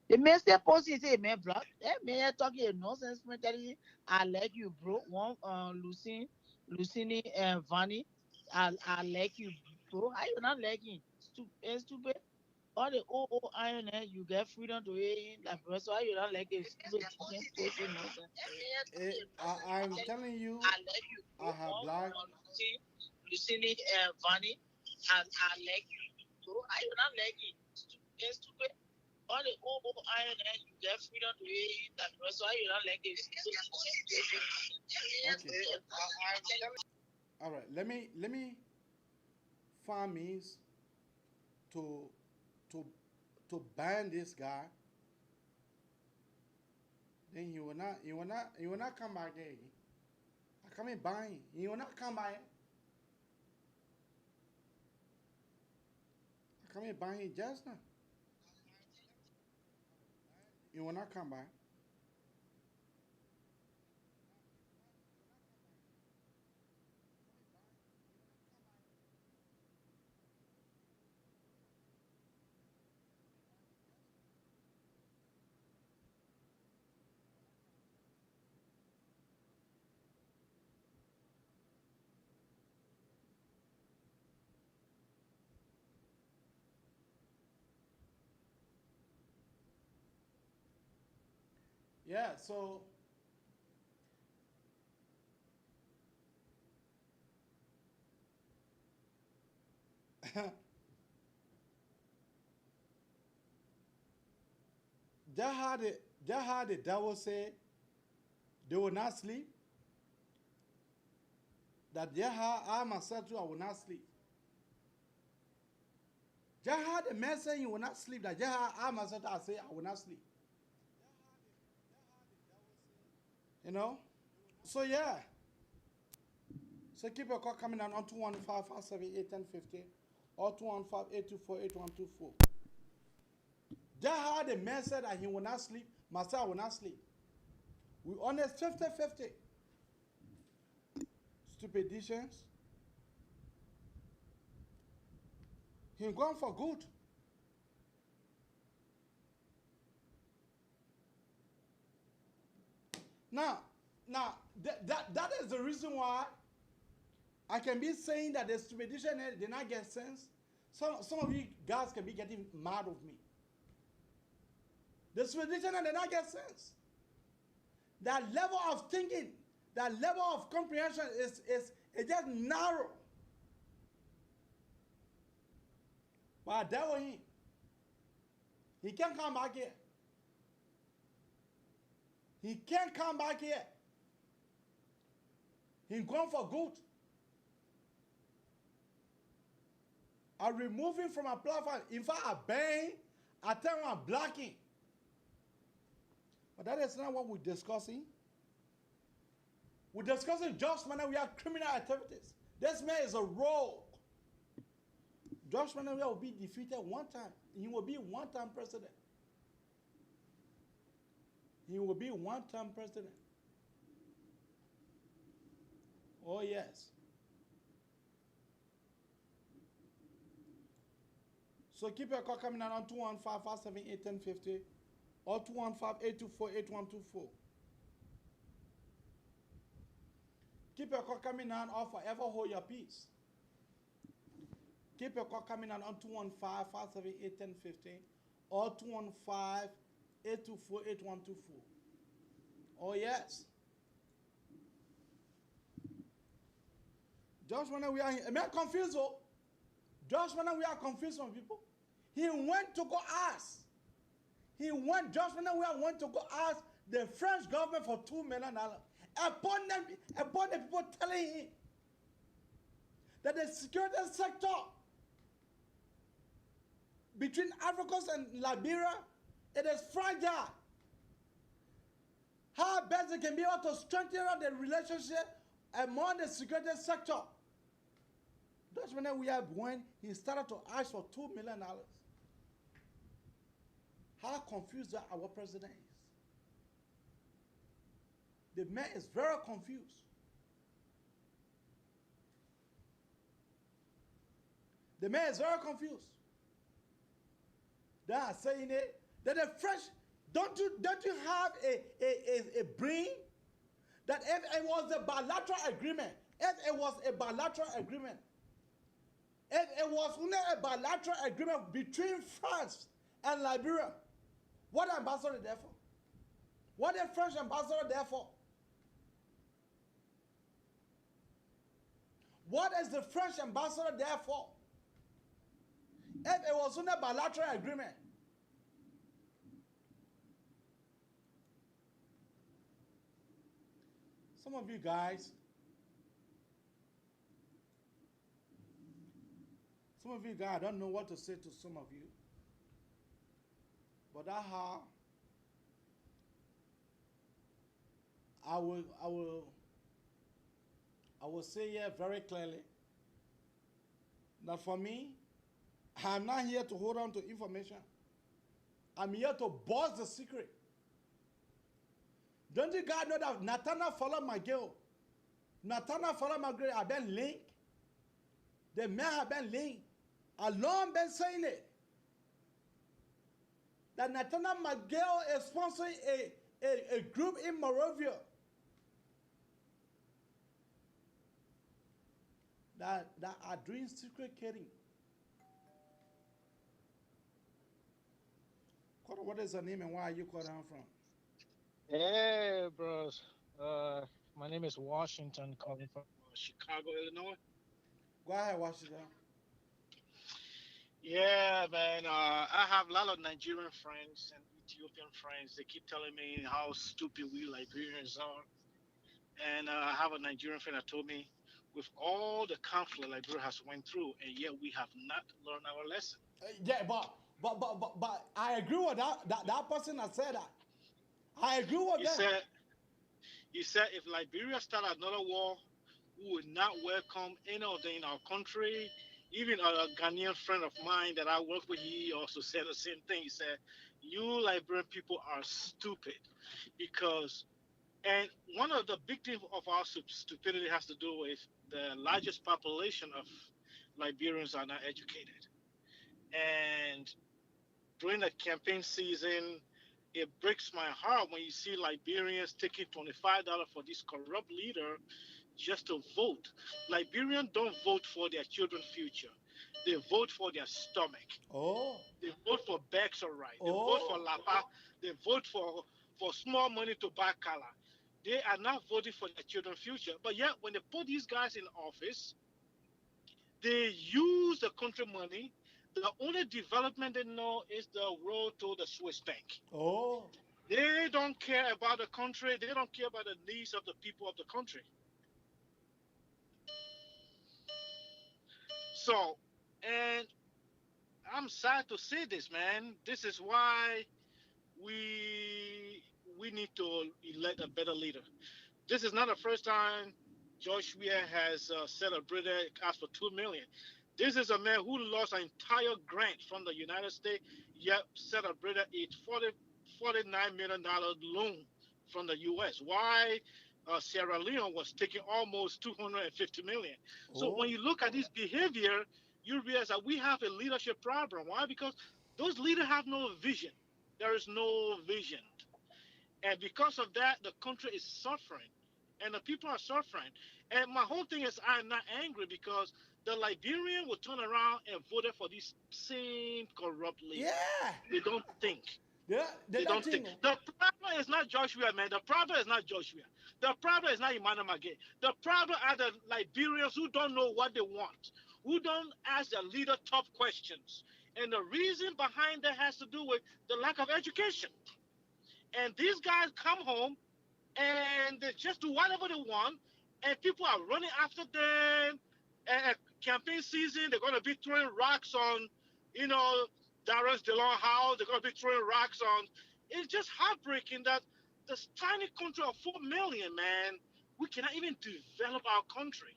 The man say pussy say man black. That man talking nonsense man telling you I like you bro. One Lucini and Vanny. I like you bro. How you not liking? Stupid. All the old iron you get freedom to eat like bro. So how you not like it? Stupid pussy nonsense. I'm telling you, I like you I bro. have One black. Lucini and Vanny. I like you bro. How you not liking? Stupid. All the old iron you get freedom to eat that so why you don't like it. Okay. All right. Let me find means to to ban this guy. Then he will not come back there. I come in buying. He will not come back. I come in buying just now. He will not come back. Yeah. So that how the devil say they will not sleep. That they how I myself too I will not sleep. Just how the man say you will not sleep. That just how I myself I say I will not sleep. You know. So yeah. So keep your call coming on 215-578-1050 or 215-824-8124. Just how the man said that he will not sleep, myself will not sleep. We honest 50-50. Stupid decisions. He gone for good. Now, that is the reason why I can be saying that the expedition did not get sense. Some of you guys can be getting mad with me. The expedition did not get sense. That level of thinking, that level of comprehension is just narrow. But I dealt with him. He can't come back here. He can't come back here. He gone for good. I remove him from a platform. In fact, I ban. I tell him I'm blocking. But that is not what we're discussing. We're discussing just when we have criminal activities. This man is a rogue. Josh Manuel will be defeated one time. He will be one-time president. He will be one-time president. Oh, yes. So keep your call coming on 215-578-1050 or 215-824-8124. Keep your call coming on or forever hold your peace. Keep your call coming on 215-578-1015 or 215-824-8124. Oh, yes. Just when we are, am I confused? Oh? Just when we are confused from people. He went to go ask. He went, just when we went to go ask the French government for $2 million. Upon the people telling him that the security sector between Africa and Liberia, it is fragile. How best they can be able to strengthen the relationship among the security sector. That's when he started to ask for $2 million. How confused that our president is. The man is very confused. The man is very confused. They are saying it that the French don't you have a brain that if it was a bilateral agreement, if it was a bilateral agreement between France and Liberia, what ambassador there for? What the French ambassador there for? What is the French ambassador there for? If it was on a bilateral agreement. Some of you guys, I don't know what to say to some of you. But that's how I will say here very clearly that for me, I'm not here to hold on to information. I'm here to bust the secret. Don't you guys know that Nathaniel followed my girl? Nathaniel followed my girl. I've been linked. The man have been linked. I long been saying it. That Nathaniel McGill is sponsoring a group in Moravia that are doing secret killing. What is her name and where are you calling from? Hey, bros. My name is Washington, calling from Chicago, Illinois. Go ahead, Washington. Yeah, man. I have a lot of Nigerian friends and Ethiopian friends. They keep telling me how stupid we Liberians are. And I have a Nigerian friend that told me, with all the conflict Liberia has went through, and yet we have not learned our lesson. Yeah, but I agree with that person that said that. I agree with that. He said if Liberia started another war, we would not welcome any of them in our country. Even a Ghanaian friend of mine that I work with, he also said the same thing. He said, you Liberian people are stupid because, and one of the big things of our stupidity has to do with the largest population of Liberians are not educated. And during the campaign season, it breaks my heart when you see Liberians taking $25 for this corrupt leader just to vote. Liberians don't vote for their children's future. They vote for their stomach. Oh. They vote for Bexarite. They vote for Lapa. They vote for small money to buy color. They are not voting for their children's future. But yet, when they put these guys in office, they use the country money. The only development they know is the road to the Swiss bank. Oh. They don't care about the country. They don't care about the needs of the people of the country. So, and I'm sad to say this, man. This is why we need to elect a better leader. This is not the first time George Weah has celebrated, asked for $2 million. This is a man who lost an entire grant from the United States, yet celebrated a $49 million loan from the U.S. Why Sierra Leone was taking almost $250 million. So when you look at this behavior, you realize that we have a leadership problem. Why? Because those leaders have no vision. There is no vision. And because of that, the country is suffering. And the people are suffering. And my whole thing is I'm not angry because the Liberian will turn around and vote for these same corrupt leaders. Yeah. They don't think. Yeah, They don't think. The problem is not Joshua, man. The problem is not Joshua. The problem is not Emmanuel Magay. The problem are the Liberians who don't know what they want, who don't ask their leader tough questions. And the reason behind that has to do with the lack of education. And these guys come home and they just do whatever they want, and people are running after them. And campaign season, they're going to be throwing rocks on, Darren's DeLong house. They're going to be throwing rocks on. It's just heartbreaking that this tiny country of 4 million, man, we cannot even develop our country.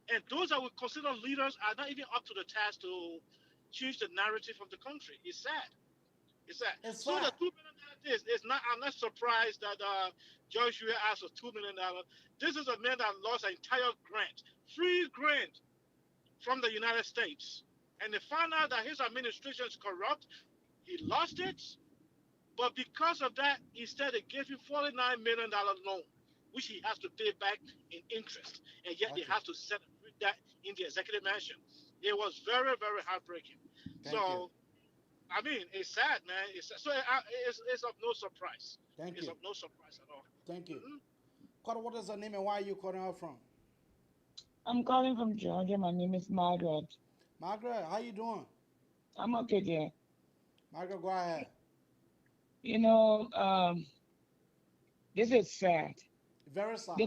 And those that we consider leaders are not even up to the task to change the narrative of the country. It's sad. It's sad. So the $2 million is not. I'm not surprised that Joshua asked for $2 million. This is a man that lost an entire grant, free grant from the United States, and they found out that his administration is corrupt. He lost it, but because of that, instead they gave him $49 million loan, which he has to pay back in interest, and yet they have to celebrate that in the executive mansion. It was very, very heartbreaking. Thank you. I mean, it's sad, man. It's of no surprise. It's of no surprise at all. Thank you. What is the name and where are you calling out from? I'm calling from Georgia. My name is Margaret. Margaret, how you doing? I'm okay, dear. Margaret, go ahead. This is sad. Very sad.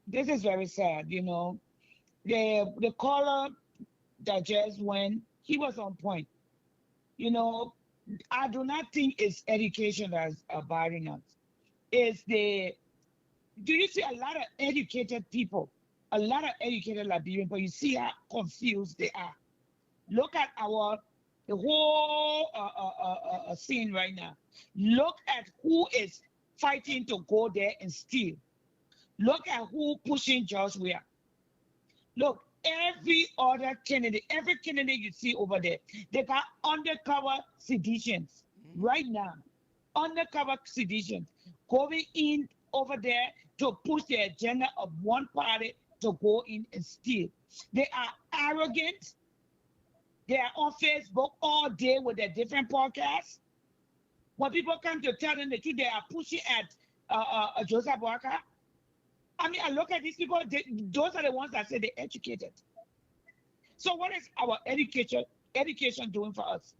This is very sad, The caller that just went, he was on point. I do not think it's education that's bothering us. Do you see a lot of educated people, a lot of educated Liberian people, you see how confused they are. Look at the whole scene right now. Look at who is fighting to go there and steal. Look at who pushing Joshua. Look, every candidate you see over there, they got undercover seditions right now. Undercover seditions going in over there to push the agenda of one party to go in and steal. They are arrogant. They are on Facebook all day with their different podcasts. When people come to tell them the truth, they are pushing at Joseph Boaka. I mean, I look at these people, those are the ones that say they're educated. So what is our education doing for us?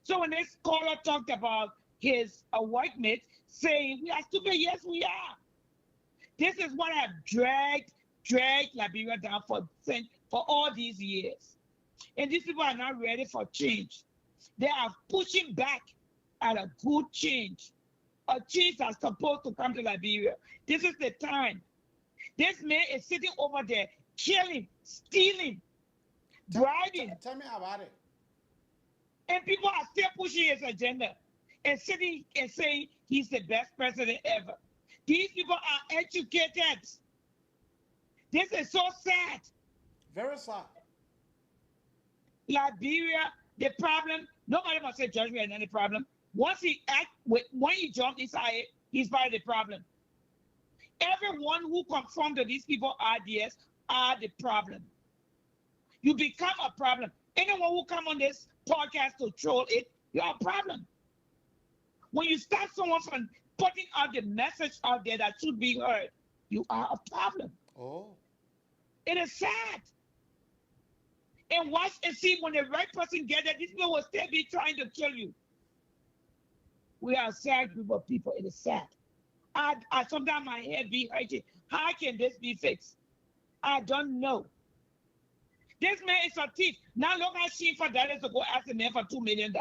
So when this caller talked about his white mate saying, we are stupid, yes, we are. This is what have dragged Liberia down for all these years. And these people are not ready for change. They are pushing back at a good change. A change that's supposed to come to Liberia. This is the time. This man is sitting over there, killing, stealing, bribing. Tell me about it. And people are still pushing his agenda and sitting and saying he's the best president ever. These people are educated. This is so sad. Very sad. Liberia, the problem, nobody must say Joshua has any problem. Once when he jumped inside it, he's part of the problem. Everyone who conform to these people's ideas are the problem. You become a problem. Anyone who come on this podcast to troll it, you're a problem. When you stop someone from putting out the message out there that should be heard, you are a problem. Oh. It is sad. And watch and see when the right person gets there, these people will still be trying to kill you. We are a sad group of people. It is sad. I sometimes my head be hurting. How can this be fixed? I don't know. This man is a thief. Now look how she for dollars to go ask the man for $2 million.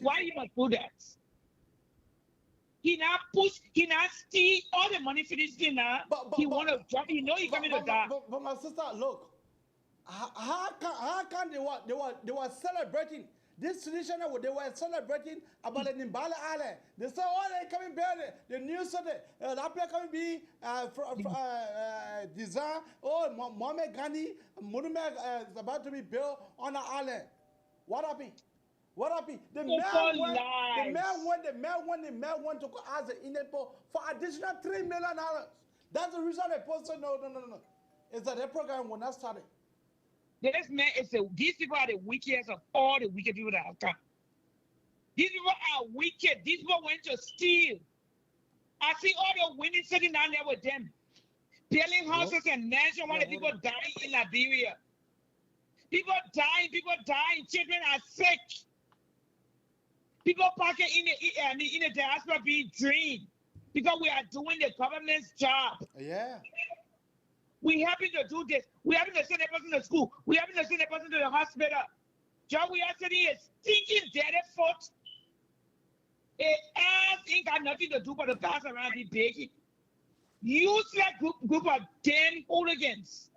Why you must do that? He now steal all the money for this thing now. He want to drop. He know he's coming to die. But my sister, look. How can they were celebrating this tradition? They were celebrating about the Nimbala Island. They said, "Oh, they coming back. The news said that place coming be design. Oh, Mohammed Ghani monument is about to be built on the island. What happened? What happened? The man went to go ask the Indian people for additional $3 million. That's the reason they posted no. It's that the program will not start it. This man these people are the wickedest of all the wicked people that have come. These people are wicked. These people went to steal. I see all the women sitting down there with them, building houses and mansions while the people dying in Liberia. People dying, children are sick. People parking in the diaspora being drained because we are doing the government's job. Yeah. We having to do this. We having to send a person to school. We having to send a person to the hospital. Job we are sitting here stinking dead foot. It ass ain't got nothing to do but to pass around the begging. Useless group of damn hooligans.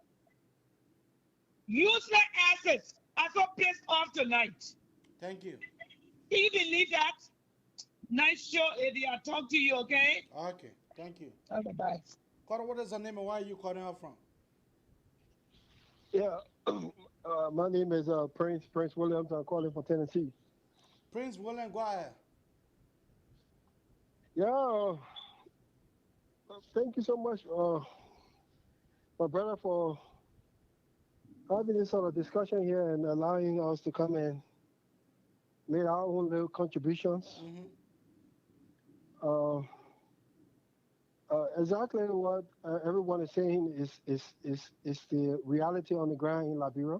Useless asses. I'm so pissed off tonight. Thank you. Can you believe that? Nice show, Eddie. I'll talk to you, okay? Okay, thank you. Okay, bye. Carter, what is the name and where are you calling out from? Yeah, my name is Prince Williams. I'm calling from Tennessee. Prince William, go ahead. Yeah, thank you so much, my brother, for having this sort of discussion here and allowing us to come and make our own little contributions. Exactly what everyone is saying is the reality on the ground in Liberia.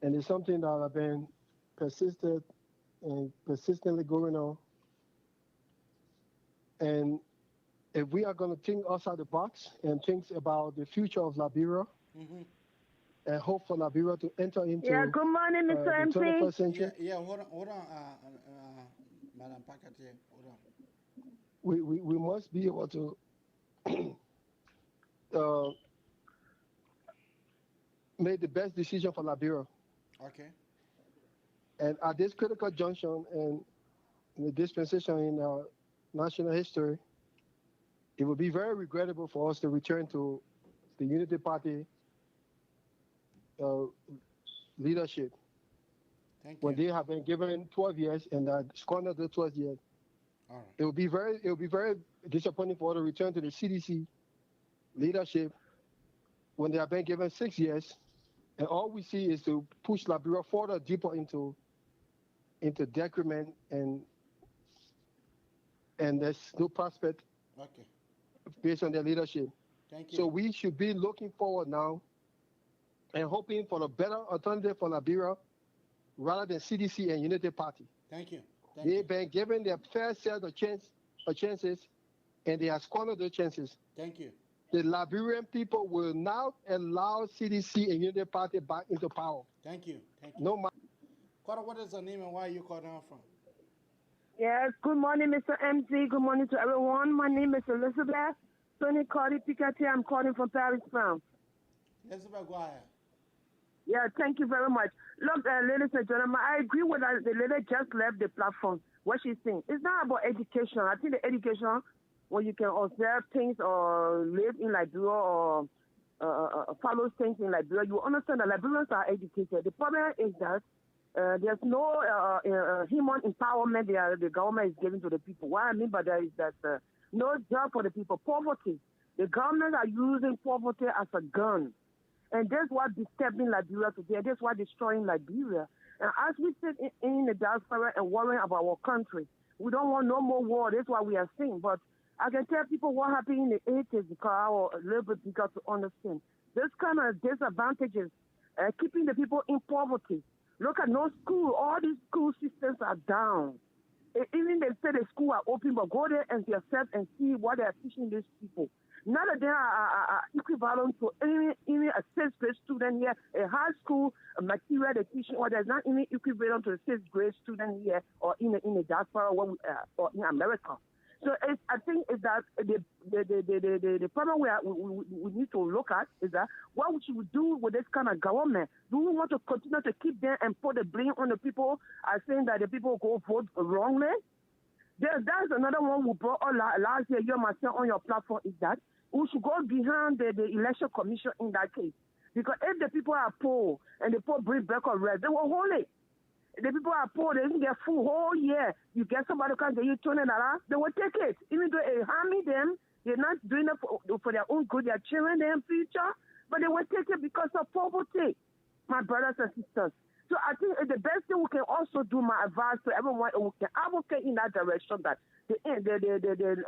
And it's something that have been persistent and persistently going on. And if we are going to think outside the box and think about the future of Liberia, and hope for Liberia to enter into good morning, Mr. the MC. 21st century. Yeah, hold on, Madam Pakati, hold on. We must be able to make the best decision for Liberia. Okay. And at this critical junction and in the dispensation in our national history, it would be very regrettable for us to return to the Unity Party leadership. Thank when they have been given 12 years and squandered the 12 years. All right. It will be very disappointing for us to return to the CDC leadership when they have been given 6 years, and all we see is to push Liberia further deeper into decrement, and there's no prospect based on their leadership. Thank you. So we should be looking forward now and hoping for a better alternative for Liberia rather than CDC and Unity Party. Thank you. They've been given their fair share of chances, and they have squandered those chances. Thank you. The Liberian people will now allow CDC and Unity Party back into power. Thank you. Thank you. No matter. Carter, what is the name and where are you calling out from? Yes, good morning, Mr. MC. Good morning to everyone. My name is Elizabeth Tony Cardi Piketty. I'm calling from Paris, France. Elizabeth, go ahead. Yeah, thank you very much. Look, ladies and gentlemen, I agree with that. The lady just left the platform. What she's saying, it's not about education. I think the education, when you can observe things or live in Liberia or follow things in Liberia, you understand that Liberians are educated. The problem is that there's no human empowerment the government is giving to the people. What I mean by that is that no job for the people. Poverty. The government are using poverty as a gun. And that's what disturbing Liberia today. That's what destroying Liberia. And as we sit in the diaspora and worrying about our country, we don't want no more war. That's what we are seeing. But I can tell people what happened in the 80s because I was a little bit bigger to understand. This kind of disadvantages, keeping the people in poverty. Look at no school. All these school systems are down. Even they say the school are open, but go there and yourself and see what they are teaching these people. None of them are equivalent to even a sixth grade student here. A high school material they teach, or there's not even equivalent to a sixth grade student here or in the diaspora or in America. So I think is that the problem we need to look at is that what should we do with this kind of government? Do we want to continue to keep them and put the blame on the people, saying that the people go vote wrongly? That's another one we brought up last year, you myself on your platform, is that we should go behind the election commission in that case. Because if the people are poor and the poor bring back a rest, they will hold it. The people are poor, they didn't get food whole year. You get somebody who can get you $20, they will take it. Even though it's harming them, they're not doing it for their own good, their children, their future. but they were taken because of poverty, my brothers and sisters. So I think the best thing we can also do, my advice to everyone, we can advocate in that direction that the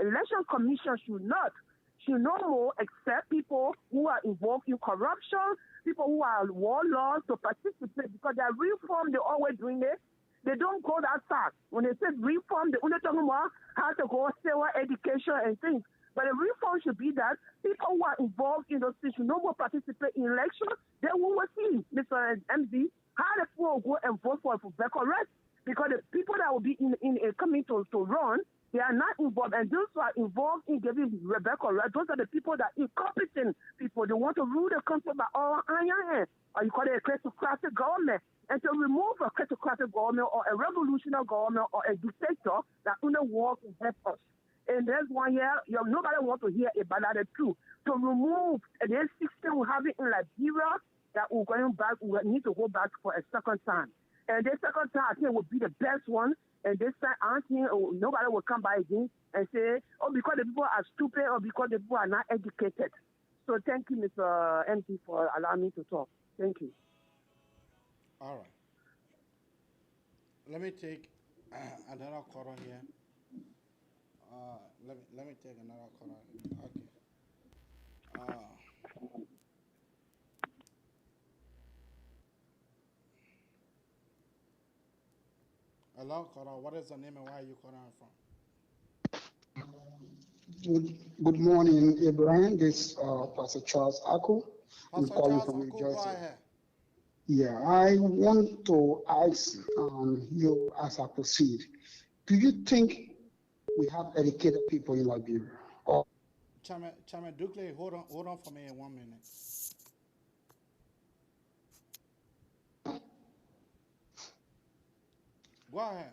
election commission should no more accept people who are involved in corruption, people who are warlords to participate, because their reform, they're always doing it. They don't go that far. When they say reform, they're only talking about how to go civil education and things. But the reform should be that people who are involved in those things should no more participate in elections. Then we will see, Mr. MD, how the people will go and vote for Rebecca Red. Because the people that will be coming to run, they are not involved. And those who are involved in giving Rebecca Red, those are the people that are incompetent people. They want to rule the country by all iron hand. Or you call it a kleptocratic government. And to remove a kleptocratic government or a revolutionary government or a dictator that only war can help us. And there's one here, nobody wants to hear about that too. To remove the system we have it in Liberia that we're going back, we need to go back for a second time. And this second time, I think, would be the best one. And this time, I think nobody will come by again and say, oh, because the people are stupid or because the people are not educated. So thank you, Mr. MP, for allowing me to talk. Thank you. All right. Let me take another caller here. Let me take another caller. Okay. Hello, caller. What is the name and where are you calling from? Good morning, Abraham. This is Pastor Charles Ako. I'm Pastor calling Charles from New Ako, Jersey. go ahead. Yeah, I want to ask you as I proceed. Do you think we have educated people in Liberia? Or Chairman Dukley, hold on for me in 1 minute. Go ahead.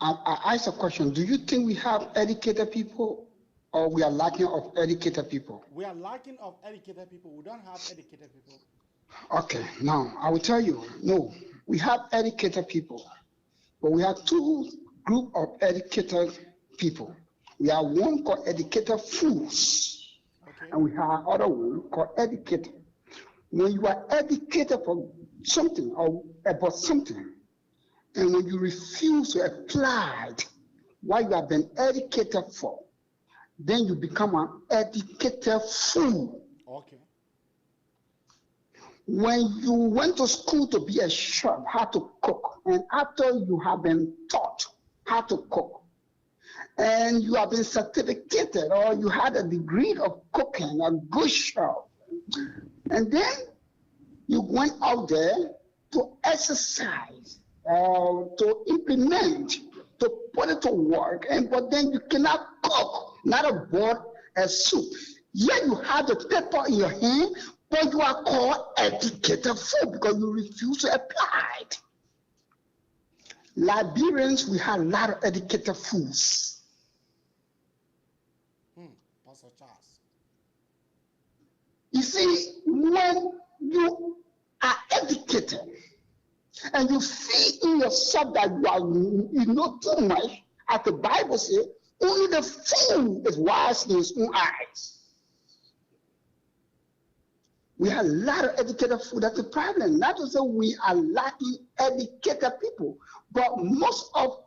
I asked a question. Do you think we have educated people or we are lacking of educated people? We are lacking of educated people. We don't have educated people. Okay, now I will tell you, no, we have educated people, but we have two groups of educated people. We have one called educated fools, okay, and we have other one called educated. When you are educated for something or about something, and when you refuse to apply what you have been educated for, then you become an educated fool. Okay. When you went to school to be a chef, how to cook, and after you have been taught how to cook, and you have been certificated or you had a degree of cooking, a good chef, and then you went out there to exercise, to implement, to put it to work, but then you cannot cook, not a board, a soup. Yet you have the paper in your hand, but you are called educated fool because you refuse to apply it. Liberians, we have a lot of educated fools. Pastor Charles. You see, when you are educated and you see in yourself that you know too much, as the Bible says, only the fool is wise in his own eyes. We have a lot of educated fool. That's the problem. Not to say we are lacking educated people, but most of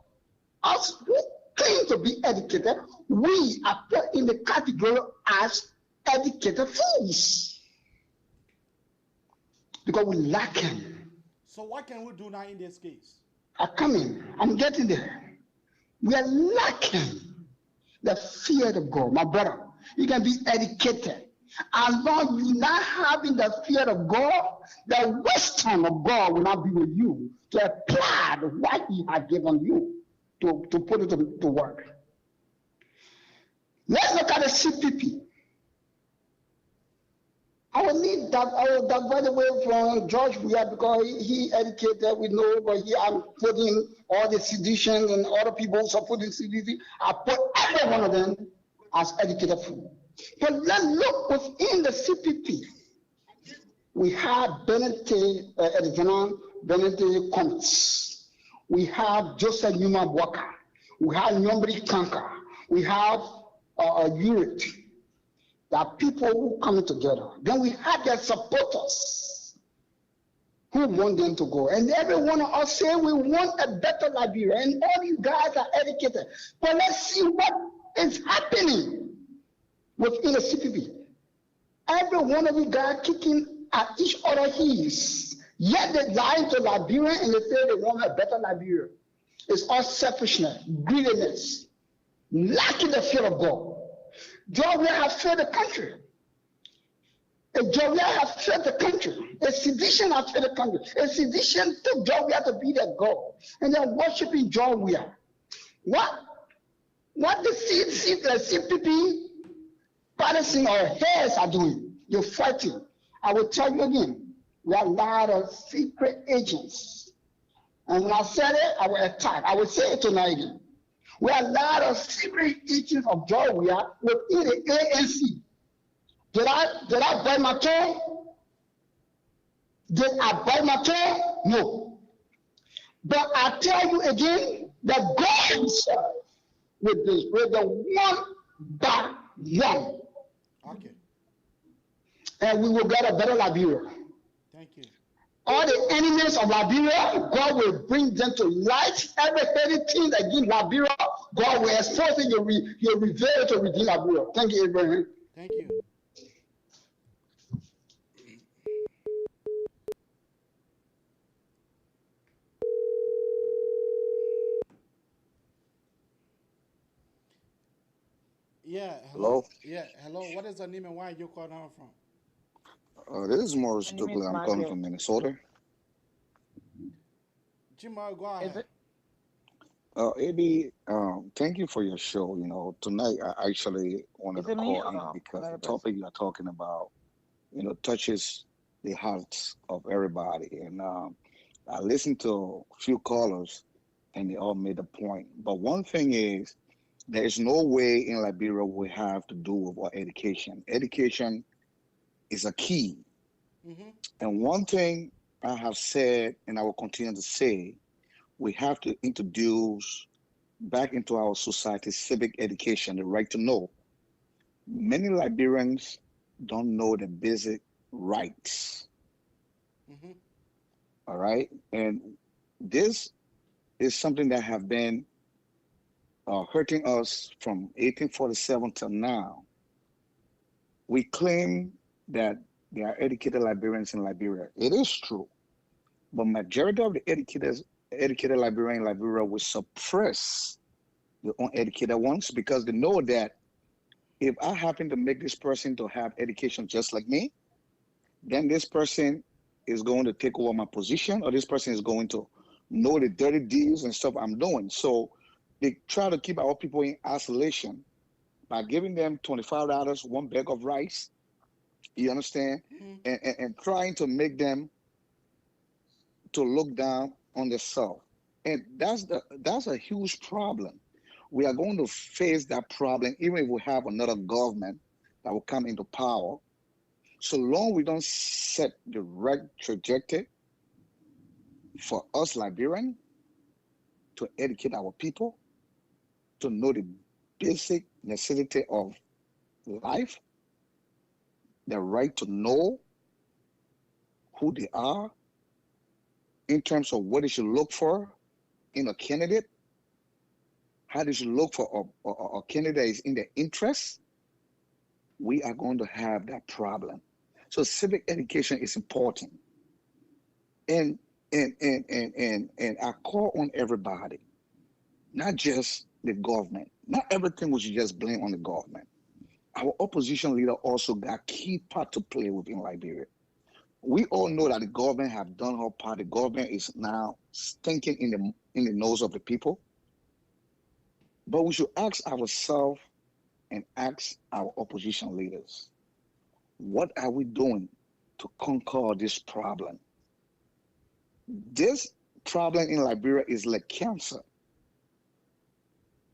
us who claim to be educated, we are put in the category as educated fools because we lacking. So what can we do now in this case? I'm getting there. We are lacking the fear of God. My brother, you can be educated. As long as you're not having the fear of God, the wisdom of God will not be with you to apply what He has given you to put it to work. Let's look at the CPP. I will need that. I will divert away from George Weah because he educated, we know, but I'm putting all the sedition and other people who support the CDC. I put every one of them as educated fool. But let's look within the CPP. We have Benedict Cummings. We have Joseph Newman Walker. We have Nyombri Kanka. We have Urich. There are people who come together. Then we have their supporters who want them to go. And every one of us say we want a better Liberia. And all you guys are educated. But let's see what is happening within the CPP. Every one of you guys kicking at each other heels. Yet they lie to Liberia and they say they want a better Liberia. It's all selfishness, greediness, lacking the fear of God. Georgia has failed the country. Georgia has failed the country. A sedition has failed the country. A sedition took Georgia to be their God. And they're worshiping Georgia. What the CPP, Patterson or Harris are doing, you're fighting. I will tell you again, we have a lot of secret agents. And when I said it, I will attack. I will say it tonight again. We have a lot of secret agents of Georgia within the ANC. Did I bite my toe? Did I bite my toe? No. But I tell you again that God himself with the one by one. Okay. And we will get a better Liberia. Thank you. All the enemies of Liberia, God will bring them to light. Everything against Liberia, God will expose it. You'll reveal it to redeem Liberia. Thank you, Abraham. Thank you. Yeah, hello. Yeah, hello. What is your name and where are you calling out from? This is Morris Douglas. I'm calling from Minnesota. Jimmy, go ahead. AB, thank you for your show. You know, tonight I actually wanted to call in because the topic you are talking about, you know, touches the hearts of everybody. And I listened to a few callers and they all made a point. But one thing is, there is no way in Liberia we have to do with our education. Education is a key. Mm-hmm. And one thing I have said, and I will continue to say, we have to introduce back into our society civic education, the right to know. Many Liberians don't know the basic rights. Mm-hmm. All right? And this is something that have been hurting us from 1847 till now. We claim that there are educated Liberians in Liberia. It is true, but majority of the educated Liberians in Liberia will suppress the uneducated ones because they know that if I happen to make this person to have education just like me, then this person is going to take over my position, or this person is going to know the dirty deeds and stuff I'm doing. So they try to keep our people in isolation by giving them $25, one bag of rice, you understand, and trying to make them to look down on themselves. And that's a huge problem. We are going to face that problem even if we have another government that will come into power. So long we don't set the right trajectory for us Liberians to educate our people, to know the basic necessity of life, the right to know who they are in terms of what they should look for in a candidate, how they should look for a candidate that is in their interest, we are going to have that problem. So civic education is important. And I call on everybody, not just the government. Not everything we should just blame on the government. Our opposition leader also got key part to play within Liberia. We all know that the government have done her part. The government is now stinking in the nose of the people. But we should ask ourselves and ask our opposition leaders, what are we doing to conquer this problem? This problem in Liberia is like cancer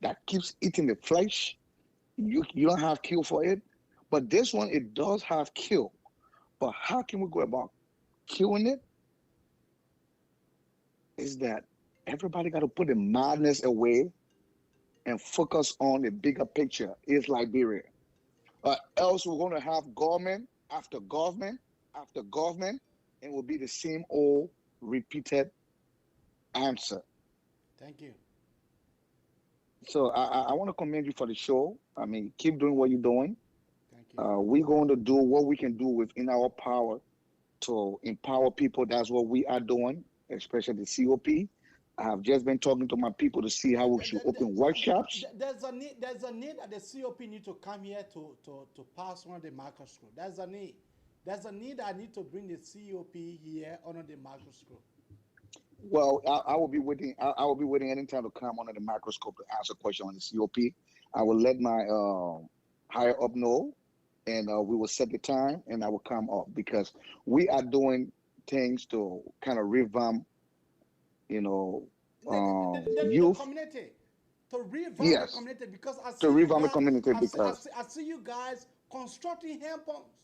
that keeps eating the flesh. You don't have cure for it, but this one, it does have cure. But how can we go about curing it? Is that everybody got to put the madness away and focus on the bigger picture. Is Liberia. Else we're going to have government after government after government, and it will be the same old repeated answer. Thank you. So I want to commend you for the show. I mean, keep doing what you're doing. Thank you. We're going to do what we can do within our power to empower people. That's what we are doing, especially the COP. I have just been talking to my people to see how we should open workshops. There's a need that the COP need to come here to pass on the microscope. There's a need. There's a need I need to bring the COP here under the microscope. Well, I will be waiting. I will be waiting any time to come under the microscope to answer a question on the COP. I will let my higher up know, and we will set the time, and I will come up because we are doing things to kind of revamp, The youth. community. To revamp Yes. the community because I see To you revamp the guys, community because I see you guys constructing hand pumps.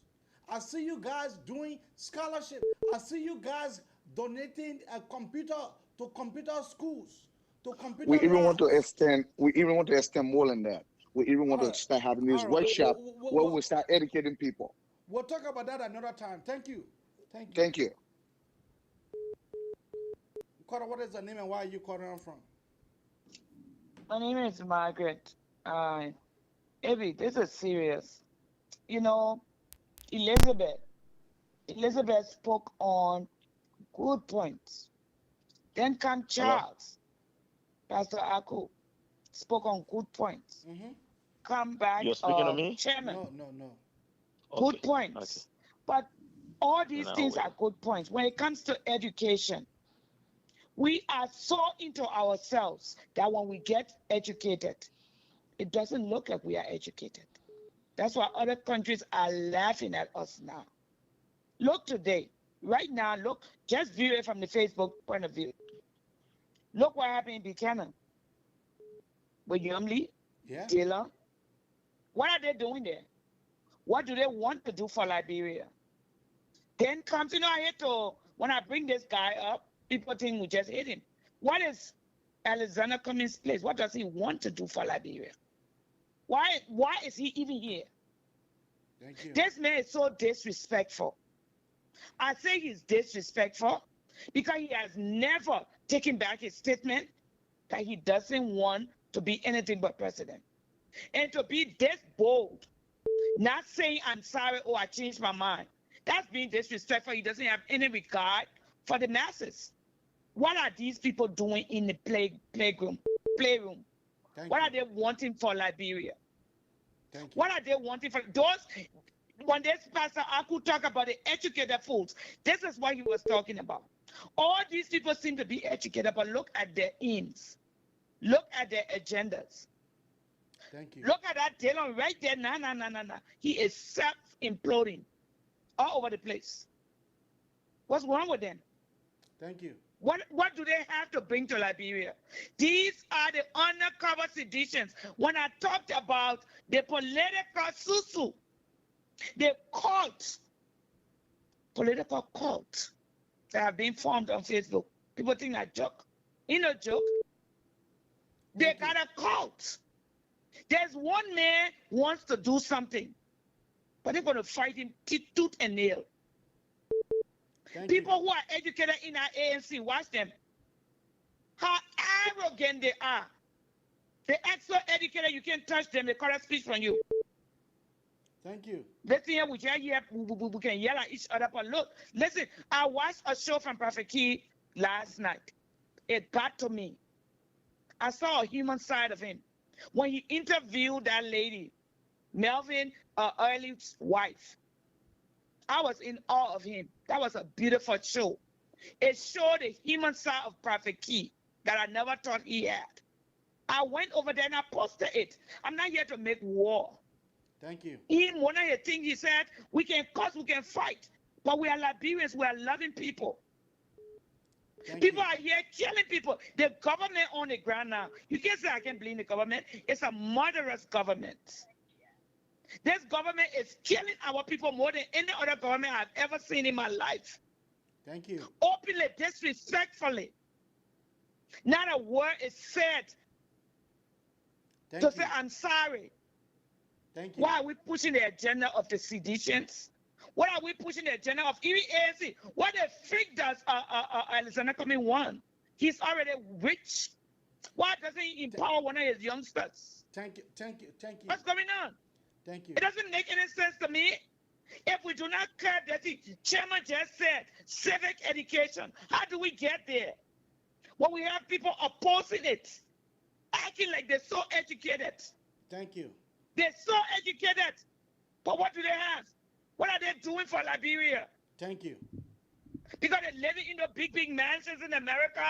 I see you guys doing scholarship. I see you guys donating a computer to computer schools, to computer we even want to labs. extend. We even want to extend more than that. We even want to start having this workshop where we start educating people. We'll talk about that another time. Thank you. Thank you. Thank you. Carter, what is the name and where are you calling from? My name is Margaret. Evie, this is serious. You know, Elizabeth spoke on good points. Then come Charles. Pastor Aku spoke on good points. Come back. You're speaking to me? Chairman. No. Good Okay. points. Okay. But all these Then I'll things wait. are good points. When it comes to education, we are so into ourselves that when we get educated, it doesn't look like we are educated. That's why other countries are laughing at us now. Look today, right now, look, just view it from the Facebook point of view. Look what happened in Buchanan with Yumley, Taylor. What are they doing there? What do they want to do for Liberia? Then comes, I hate to, when I bring this guy up, people think we just hate him. What is Alexander Cummings' place? What does he want to do for Liberia? Why is he even here? Thank you. This man is so disrespectful. I say he's disrespectful because he has never taken back his statement that he doesn't want to be anything but president. And to be this bold, not saying I'm sorry or I changed my mind, that's being disrespectful. He doesn't have any regard for the masses. What are these people doing in the playroom? What are they wanting for Liberia? What are they wanting for those? When this Pastor Aku talk about the educated fools, this is what he was talking about. All these people seem to be educated, but look at their aims. Look at their agendas. Thank you. Look at that Dylan right there. Nah. He is self-imploding all over the place. What's wrong with them? Thank you. What do they have to bring to Liberia? These are the undercover seditions. When I talked about the political susu, the cult, political cult that have been formed on Facebook. People think I joke. You know, joke. They got a cult. There's one man wants to do something, but they're going to fight him tooth and nail. People who are educated in our ANC, watch them. How arrogant they are. They act so educated, you can't touch them. They call a speech from you. Thank you. Listen here, we can yell at each other. But look, listen, I watched a show from Prophet Key last night. It got to me. I saw a human side of him. When he interviewed that lady, Melvin Early's wife, I was in awe of him. That was a beautiful show. It showed the human side of Prophet Key that I never thought he had. I went over there and I posted it. I'm not here to make war. Thank you. In one of the things he said, we can curse, we can fight, but we are Liberians, we are loving people. People are here killing people. The government on the ground now, you can't say I can't blame the government. It's a murderous government. This government is killing our people more than any other government I've ever seen in my life. Thank you. Openly, disrespectfully. Not a word is said to say, I'm sorry. Thank you. Why are we pushing the agenda of the seditions? What are we pushing the agenda of even ANC? What the freak does Alexander Cummings want? He's already rich. Why doesn't he empower one of his youngsters? Thank you. Thank you. Thank you. What's going on? Thank you. It doesn't make any sense to me. If we do not curb that, the chairman just said civic education. How do we get there? When we have people opposing it, acting like they're so educated. Thank you. They're so educated. But what do they have? What are they doing for Liberia? Thank you. Because they're living in the big, big mansions in America.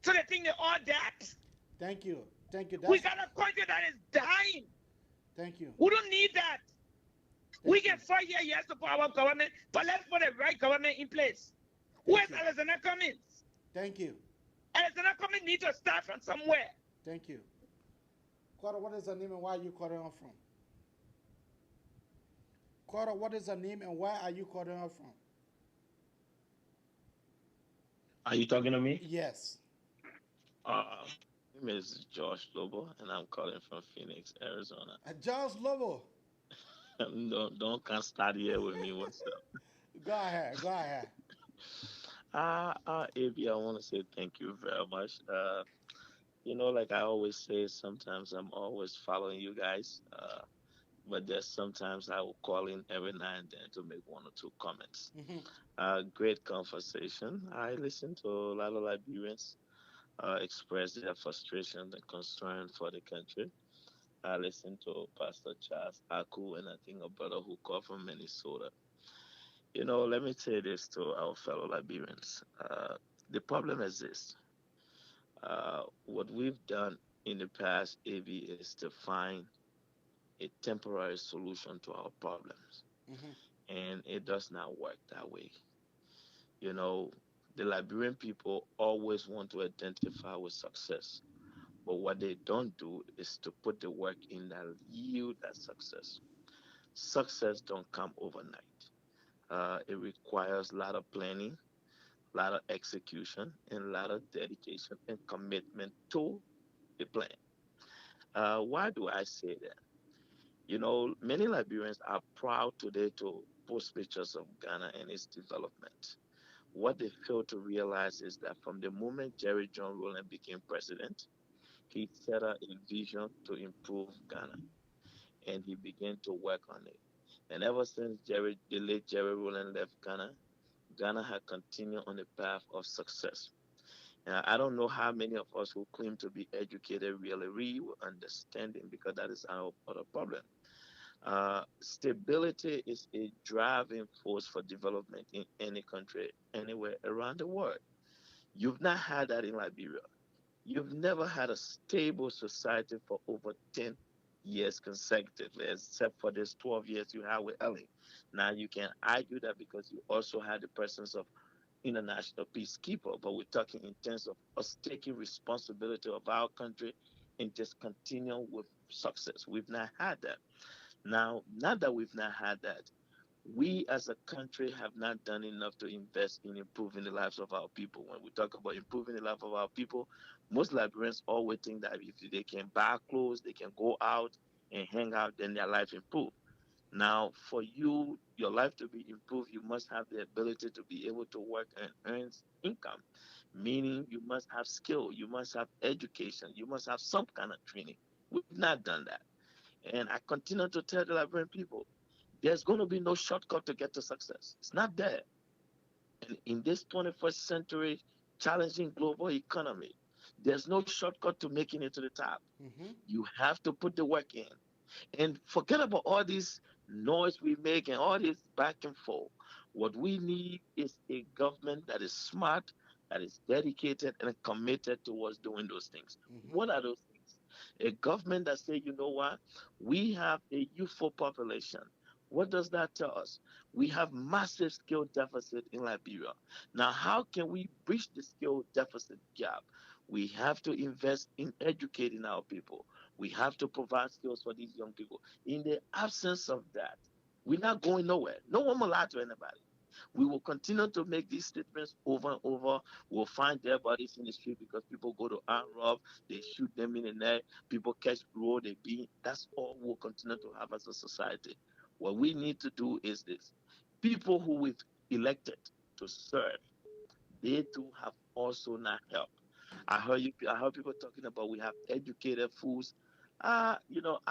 So they think they're all that. Thank you. Thank you. We got a country that is dying. Thank you. We don't need that. We can fight here, yes, to our government, but let's put the right government in place. Where's Alexander Cummings? Thank you. Alexander Cummings needs to start from somewhere. Thank you. Quora, what is the name and where are you calling on from? Quora, what is the name and where are you calling on from? Are you talking to me? Yes. My name is Josh Lobo, and I'm calling from Phoenix, Arizona. Josh Lobo. don't can't start here with me. What's up? Go ahead. Go ahead. AB, I want to say thank you very much. Like I always say, sometimes I'm always following you guys. But there's sometimes I will call in every now and then to make one or two comments. Great conversation. I listen to a lot of Liberians express their frustration and concern for the country. I listened to Pastor Charles Aku and I think a brother who called from Minnesota. Let me say this to our fellow Liberians. The problem is this. What we've done in the past, AB, is to find a temporary solution to our problems. And it does not work that way. The Liberian people always want to identify with success. But what they don't do is to put the work in that yield that success. Success don't come overnight. It requires a lot of planning, a lot of execution, and a lot of dedication and commitment to the plan. Why do I say that? Many Liberians are proud today to post pictures of Ghana and its development. What they fail to realize is that from the moment Jerry John Rowland became president, he set out a vision to improve Ghana, and he began to work on it. And ever since the late Jerry Rowland left Ghana, Ghana had continued on the path of success. And I don't know how many of us who claim to be educated really will understand it because that is our other problem. Stability is a driving force for development in any country, anywhere around the world. You've not had that in Liberia. You've never had a stable society for over 10 years consecutively, except for this 12 years you had with Ellie. Now, you can argue that because you also had the presence of international peacekeeper, but we're talking in terms of us taking responsibility of our country and just continuing with success. We've not had that. Now, not that we've not had that, we as a country have not done enough to invest in improving the lives of our people. When we talk about improving the life of our people, most Liberians always think that if they can buy clothes, they can go out and hang out, then their life improve. Now, for you, your life to be improved, you must have the ability to be able to work and earn income, meaning you must have skill, you must have education, you must have some kind of training. We've not done that. And I continue to tell the Liberian people, there's going to be no shortcut to get to success. It's not there. And in this 21st century challenging global economy, there's no shortcut to making it to the top. You have to put the work in. And forget about all this noise we make and all this back and forth. What we need is a government that is smart, that is dedicated and committed towards doing those things. What are those things? A government that say, you know what, we have a youthful population. What does that tell us? We have massive skill deficit in Liberia. Now, how can we bridge the skill deficit gap? We have to invest in educating our people. We have to provide skills for these young people. In the absence of that, we're not going nowhere. No one will lie to anybody. We will continue to make these statements over and over. We'll find dead bodies in the street because people go to arm rob, they shoot them in the neck, people catch road, they beat. That's all we'll continue to have as a society. What we need to do is this: people who we've elected to serve, they too have also not helped. I heard people talking about we have educated fools. I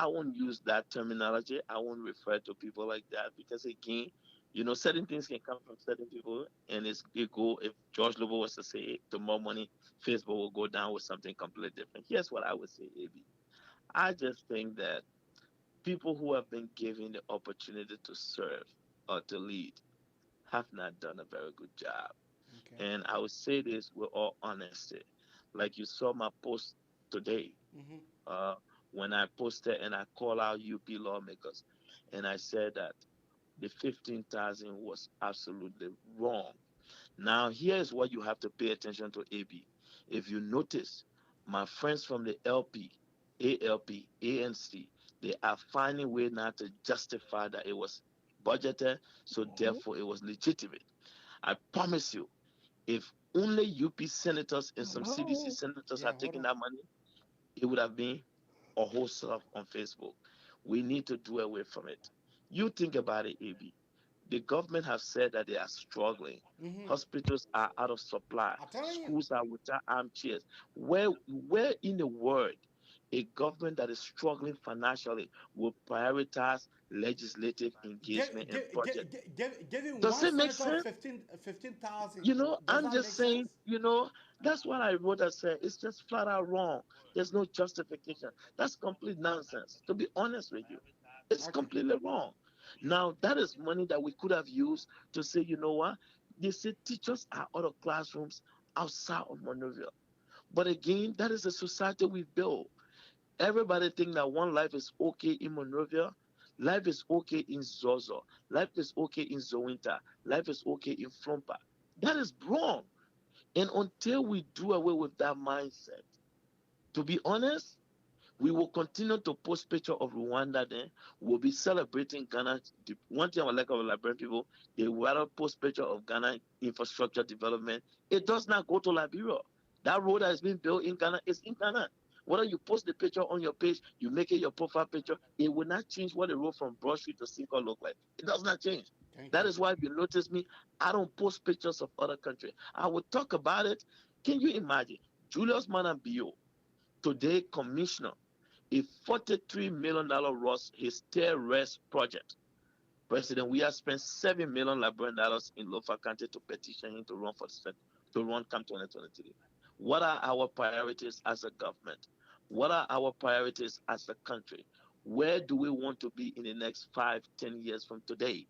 won't use that terminology. I won't refer to people like that because again, certain things can come from certain people, and it go. If George Lobo was to say tomorrow morning, Facebook will go down with something completely different. Here's what I would say, AB. I just think that people who have been given the opportunity to serve or to lead have not done a very good job. Okay. And I would say this with all honesty. Like you saw my post today, Mm-hmm. uh, when I posted and I call out UP lawmakers, and I said that the 15,000 was absolutely wrong. Now, here's what you have to pay attention to, AB. If you notice, my friends from the LP, ALP, ANC, they are finding way now to justify that it was budgeted, so therefore it was legitimate. I promise you, if only UP senators and some CDC senators Yeah, had hold taken on. that money, it would have been a whole stuff on Facebook. We need to do away from it. You think about it, AB. The government have said that they are struggling. Mm-hmm. Hospitals are out of supply. I'm telling you. Schools are without armchairs. Where in the world a government that is struggling financially will prioritize legislative engagement and project? Giving Does one it make senator sense? 15,000. Does I'm that make just saying, sense? that's what I wrote. I said it's just flat out wrong. There's no justification. That's complete nonsense. To be honest with you, it's Okay. completely wrong. Now, that is money that we could have used to say, you know what? They say teachers are out of classrooms outside of Monrovia. But again, that is the society we built. Everybody think that one life is okay in Monrovia. Life is okay in Zozo. Life is okay in Zowinta. Life is okay in Frompa. That is wrong. And until we do away with that mindset, to be honest, we will continue to post picture of Rwanda there. We'll be celebrating Ghana. One thing I like about Liberian people, they rather post picture of Ghana infrastructure development. It does not go to Liberia. That road that has been built in Ghana is in Ghana. Whether you post the picture on your page, you make it your profile picture, it will not change what the road from Broad Street to Cinco look like. It does not change. Thank That you. is why if you notice me, I don't post pictures of other countries. I will talk about it. Can you imagine? Julius Manabio, today commissioner, a $43 million Ross his terrorist project. President, we have spent $7 million in Lofa County to petition him to run for the Senate, to run come 2023. What are our priorities as a government? What are our priorities as a country? Where do we want to be in the next 5, 10 years from today?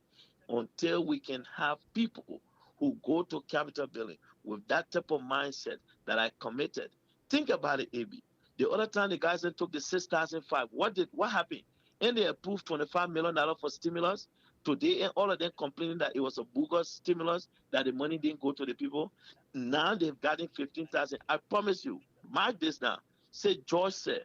Until we can have people who go to Capitol building with that type of mindset that I committed. Think about it, AB. The other time the guys that took the 6,005, what happened? And they approved $25 million for stimulus. Today, and all of them complaining that it was a bogus stimulus, that the money didn't go to the people. Now they've gotten 15,000. I promise you, mark this now. Say George said,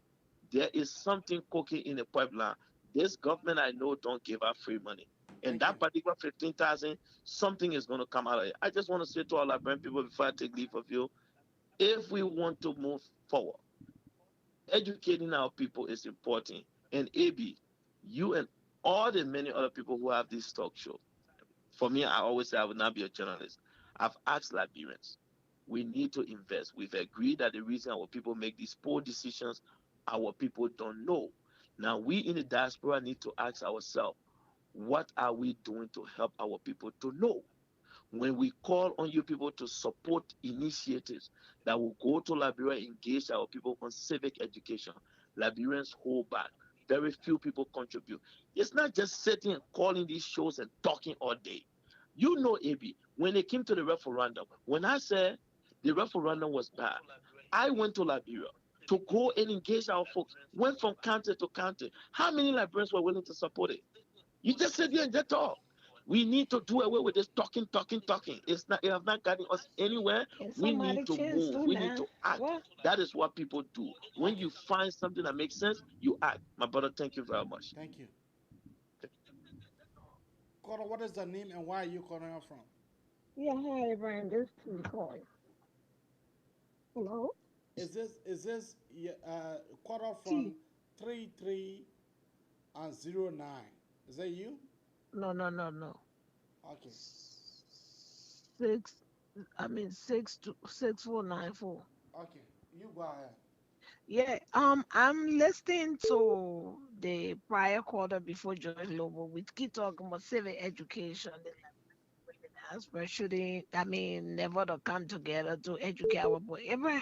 there is something cooking in the pipeline. This government I know don't give out free money. And Thank you. that particular 15,000, something is going to come out of it. I just want to say to all our brand people before I take leave of you, if we want to move forward, educating our people is important. And AB, you and all the many other people who have this talk show, for me, I always say I would not be a journalist. I've asked Liberians, we need to invest. We've agreed that the reason our people make these poor decisions, our people don't know. Now, we in the diaspora need to ask ourselves, what are we doing to help our people to know? When we call on you people to support initiatives that will go to Liberia, engage our people on civic education, Liberians hold back. Very few people contribute. It's not just sitting and calling these shows and talking all day. You know, AB, when it came to the referendum, when I said the referendum was bad, I went to Liberia to go and engage our folks, went from county to county. How many Liberians were willing to support it? You just sit here and just talk. We need to do away with this talking, talking, talking. It has not gotten us anywhere. We need to move. We need to act. That is what people do. When you find something that makes sense, you act. My brother, thank you very much. Thank you. Cora, what is the name and where are you calling her from? Yeah, hi, Brian. This is Nicole. Hello? Is this yeah, quarter T. from 33 and 09? Is that you? No, no, no, no. Okay. Six, I mean, 62494. Okay. You go ahead. Yeah, I'm listening to the prior quarter before George Lobo. We keep talking about civic education, especially, I mean, never to come together to educate our boy. Even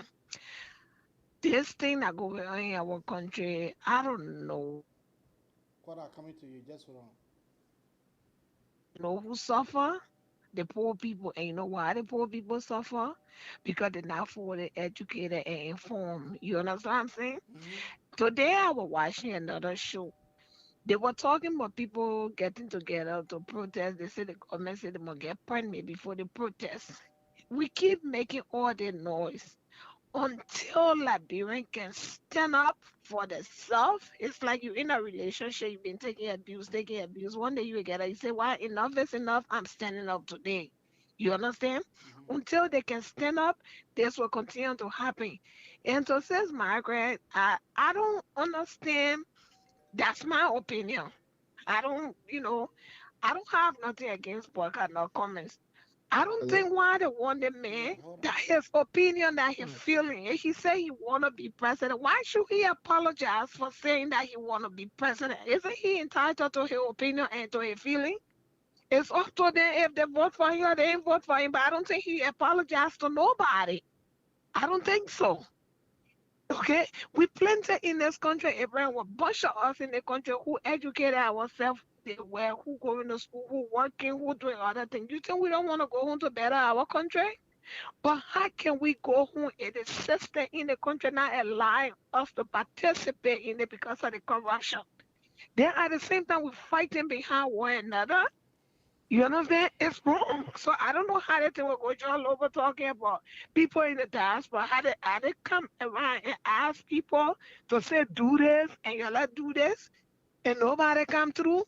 this thing that going on in our country, I don't Quarter coming to you. Just hold on. know who suffer. The poor people, and you know why the poor people suffer? Because they're not fully educated and informed. You understand what I'm saying? Today I was watching another show. They were talking about people getting together to protest. They said the government said they must get permit before the protest. We keep making all the noise until Liberian can stand up for themselves. It's like you're in a relationship, you've been taking abuse, taking abuse. One day you get it, you say, "Why enough is enough? I'm standing up today." You understand? Until they can stand up, this will continue to happen. And so says Margaret, I don't understand. That's my opinion. I don't, I don't have nothing against boycott no comments. I don't Hello? think why they want the man that his opinion that he Hmm. feeling. If he say he wanna be president, why should he apologize for saying that he wanna be president? Isn't he entitled to his opinion and to his feeling? It's up to them if they vote for him or they ain't vote for him. But I don't think he apologized to nobody. I don't think so. Okay, we plenty in this country, Abraham. A bunch of us in the country who educated ourselves, they were who going to school, who working, who doing other things. You think we don't want to go home to better our country? But how can we go home if the system in the country not allowing us to participate in it because of the corruption? Then at the same time, we're fighting behind one another. You understand? It's wrong. So I don't know how they think we're going all over talking about people in the diaspora, how they come around and ask people to say do this and you let do this and nobody come through.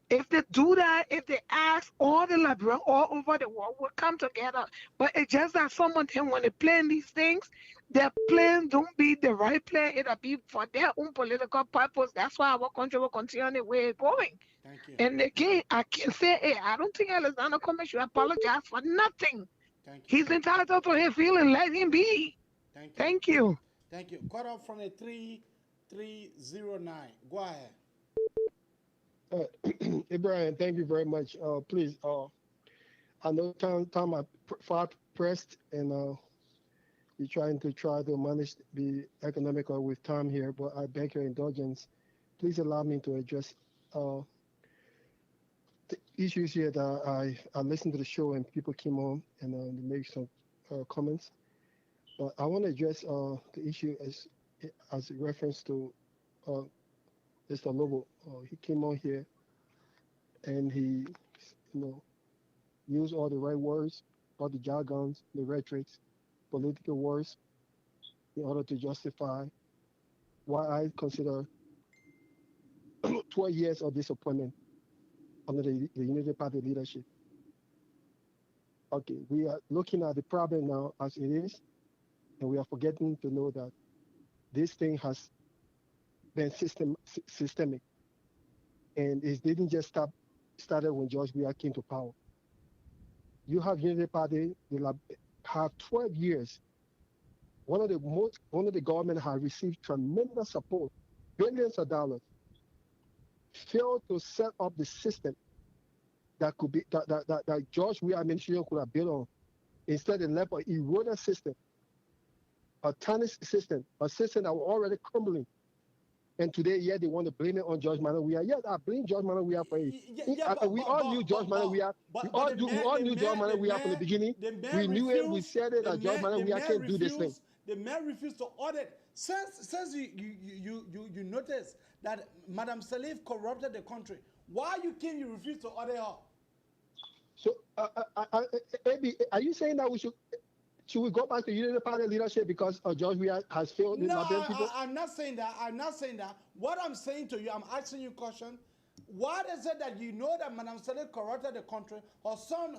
If they do that, if they ask all the Liberians all over the world will come together. But it's just that some of them when they plan these things, their plan don't be the right plan. It'll be for their own political purpose. That's why our country will continue the way it's going. Thank you. And again, I can say, hey, I don't think Alexander Cummings should apologize for nothing. Thank you. He's entitled to his feeling. Let him be. Thank you. Thank you. Thank you. Quarter from the 3309. Go ahead. Brian, thank you very much. Please, I know time I far pressed, and we're try to manage the economical with time here, but I beg your indulgence. Please allow me to address the issues here that I listened to the show and people came on and they make some comments. But I want to address the issue as a reference to uh, Mr. Lobo. He came on here and he, you know, used all the right words, all the jargons, the rhetorics, political words in order to justify why I consider 12 years of disappointment under the Unity Party leadership. Okay, we are looking at the problem now as it is, and we are forgetting to know that this thing has been systemic, and it didn't just started when George Weah came to power. You have Unity Party, they have 12 years. One of the government has received tremendous support, billions of dollars, failed to set up the system that could be that George Weah administration could have built on. Instead, they left an eroded system, a tarnished system, a system that was already crumbling. And today, yeah, they want to blame it on George Manuel Weah. Yes, I blame George Manuel Weah for it. We all knew George Manuel Weah. We all knew George Manuel Weah from the beginning. We knew it. We said it that George Manuel Weah can't do this thing. The mayor refused to audit. Since you notice that Madam Salif corrupted the country, why you refuse to audit her? So, Abi, are you saying that should we go back to Unity Party leadership because George Weah has failed the Liberian people? I'm not saying that. I'm not saying that. What I'm saying to you, I'm asking you a question. What is it that you know that Madam Salif corrupted the country? Her son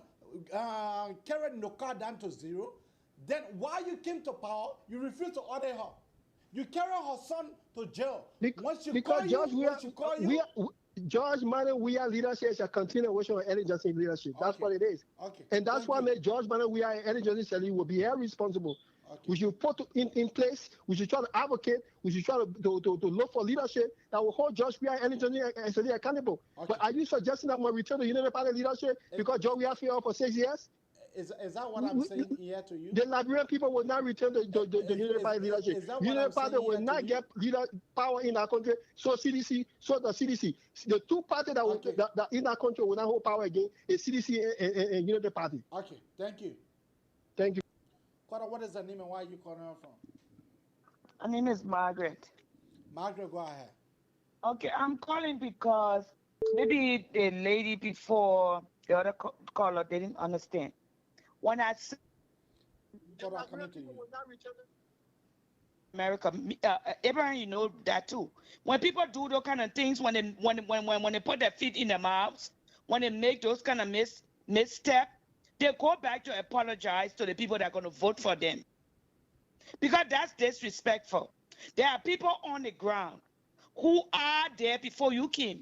carried Noka down to zero. Then while you came to power, you refused to order her. You carry her son to jail. Once you Because call George, you, George Manuel, we are leadership is a continuation of Ellen Johnson leadership. That's what it is. Okay. And that's why George Manuel, we are Ellen Johnson will be held responsible. We should put in place, we should try to advocate, we should try to look for leadership that will hold George Weah and Johnson accountable. But are you suggesting that we return to United Party leadership because George Weah failed for 6 years? Is that what I'm saying here to you? The Liberian people will not return the United Party leadership. United Party will not get power in our country. So CDC, so the CDC. The two parties that in our country will not hold power again is CDC and United Party. Okay, thank you. Thank you. Kora, what is the name and where are you calling from? My name is Margaret. Margaret, go ahead. Okay, I'm calling because maybe the lady before the other caller didn't understand. When I said America, Abraham, you know that too. When people do those kind of things, when they put their feet in their mouths, when they make those kind of misstep, they go back to apologize to the people that are going to vote for them. Because that's disrespectful. There are people on the ground who are there before you came.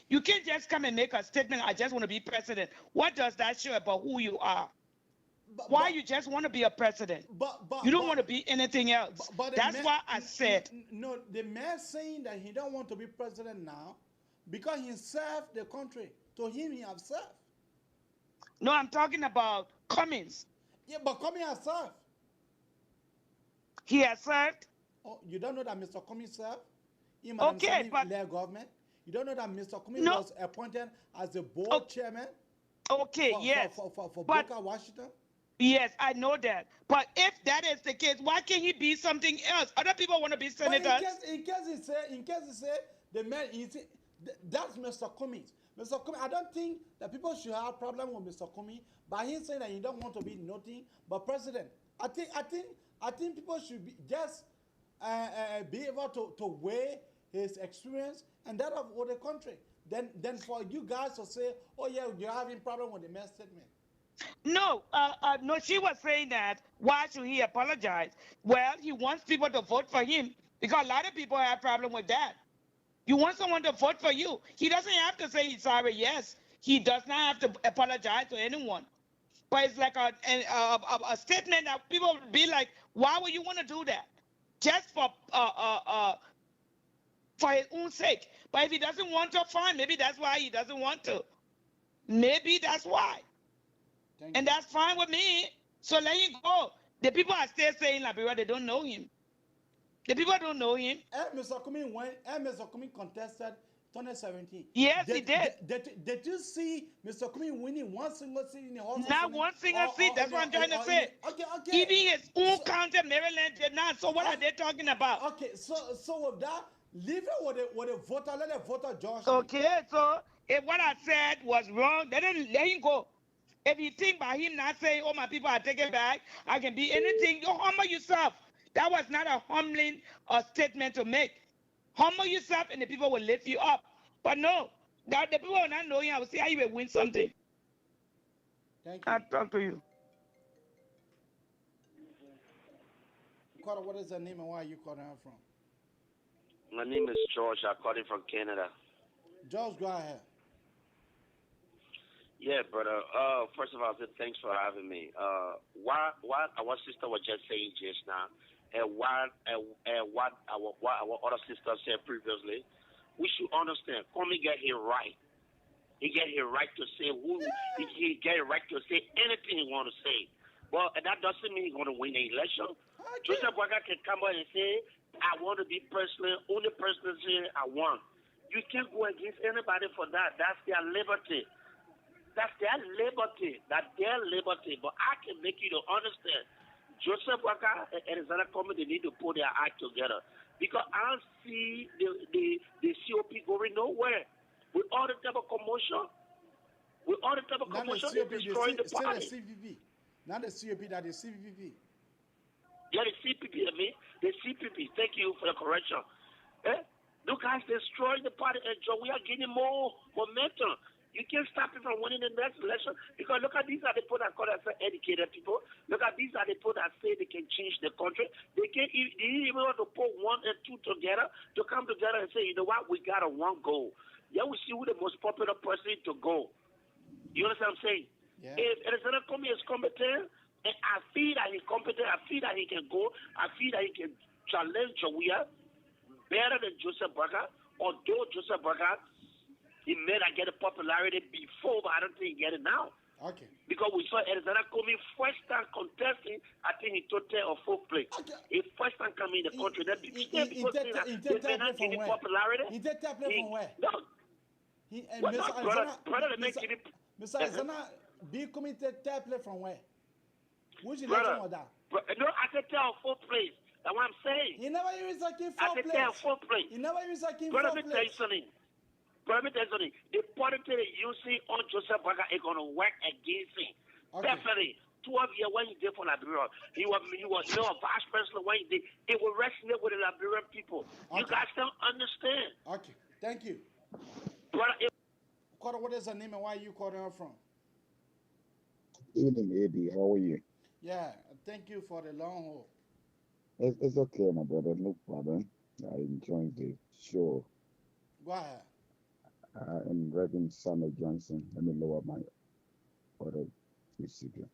You can't just come and make a statement, I just want to be president. What does that show about who you are? Why you just want to be a president? You don't want to be anything else. That's why I said. No, the man saying that he don't want to be president now because he served the country. To him, he has served. No, I'm talking about Cummings. Yeah, but Cummings has served. He has served? Oh, you don't know that Mr. Cummings served? Okay, but... government? You don't know that Mr. Cummings was appointed as the board chairman? Okay, yes. For Booker, Washington? Yes, I know that. But if that is the case, why can't he be something else? Other people want to be senators. But in case he say the man is, that's Mr. Cummings. Mr. Cummings, I don't think that people should have a problem with Mr. Cummings by him saying that he don't want to be nothing but president. I think people should be just be able to weigh his experience and that of the country. Then for you guys to say, oh yeah, you're having problem with the man's statement. No, no, she was saying that, why should he apologize? Well, he wants people to vote for him because a lot of people have problem with that. You want someone to vote for you. He doesn't have to say he's sorry, yes. He does not have to apologize to anyone. But it's like a statement that people would be like, why would you want to do that? Just for his own sake. But if he doesn't want to, fine. Maybe that's why he doesn't want to. Maybe that's why. And that's fine with me. So let him go. The people are still saying Liberia, they don't know him. The people don't know him. Mr. Cummings contested 2017. Yes, he did. Did you see Mr. Cummings winning one single seat in the whole Not one single seat. That's what I'm trying to say. Okay. Even his own county, Maryland, did not. So what are they talking about? Okay, so with that, leave it with the voter. Let the voter judge. Okay, so if what I said was wrong, let him go. If you think by him not saying, oh, my people are taken back, I can be anything, you humble yourself. That was not a humbling statement to make. Humble yourself and the people will lift you up. But no, that the people will not know you. I will see how you will win something. Thank you. I'll talk to you. Carter, what is your name and where are you calling from? My name is George. I'm calling from Canada. George, go ahead. Yeah, brother. First of all, thanks for having me. What our sister was just saying just now, and what our other sister said previously, we should understand. Comey get it right. He get it right to say he get it right to say anything he want to say. Well, that doesn't mean he's going to win the election. Joseph Boakai can come out and say, I want to be president, only presidency I want. You can't go against anybody for that. That's their liberty. That's their liberty. That's their liberty. But I can make you to understand. Joseph Boakai and Alexander Comey, they need to put their act together. Because I see the COP going nowhere. With all the type of commotion, it's destroying the party. Still the CVP. Not the COP, that is CVP. Yeah, the CPP, the CPP. Thank you for the correction. Those guys destroying the party, and we are getting more momentum. You can't stop it from winning the next election because look at these are the people that call themselves educated people. Look at these are the people that say they can change the country. They can't even want to put one and two together to come together and say, you know what, we got a one goal. Yeah, we see who the most popular person to go. You understand what I'm saying? Yeah. If Alexander Comey is competent, and I feel that he's competent, I feel that he can go, I feel that he can challenge Jawia better than Joseph Burger, although Joseph Burger, he may not get the popularity before, but I don't think he get it now. Okay. Because we saw Alexander Comey first time contesting, I think he took 3rd or 4th place. Okay. He first time coming in the country. Then He people think that they may not get the popularity. He did tap play from where? No. He and Well, Mr. brother, they make it. Mr. Alexander B committed tap play from where? Which Brother, election was that? No, I said 3rd or 4th place. That's what I'm saying. He never even like in 4th I said place. 3rd or 4th place. He never even like in 4th Brother, let me tell place. you something. Brother, let me tell you something. The party that you see on Joseph Burger is going to work against him. Okay. Definitely. 12 years when he did for Liberia, he was vice president when he did. It will resonate with the Liberian people. Okay. You guys don't understand. Okay, thank you. Brother, What is her name and where you calling her from? Evening, Eddie. How are you? Yeah, thank you for the long haul. It's okay, my brother. No problem. I enjoy the show. Go ahead. I'm Reverend Samuel Johnson. Let me lower my order receiver.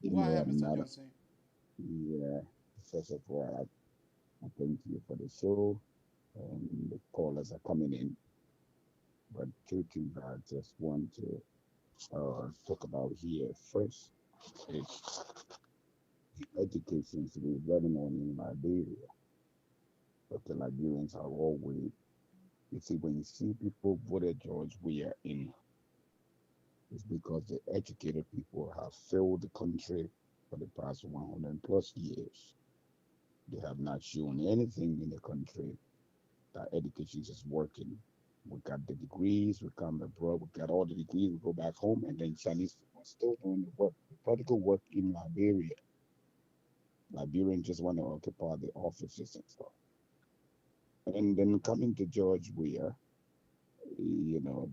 Go ahead, Mr. Johnson. Yeah. First of all, I thank you for the show. The callers are coming in. But two things I just want to talk about here. First is the education to be running on in Liberia. But the Liberians are always, you see, when you see people voted George Weah in, it's because the educated people have failed the country for the past 100 plus years. They have not shown anything in the country that education is working. We got the degrees, we come abroad, we got all the degrees, we go back home, and then Chinese people are still doing the work, the political work in Liberia. Liberians just want to occupy the offices and stuff. And then coming to George Weah,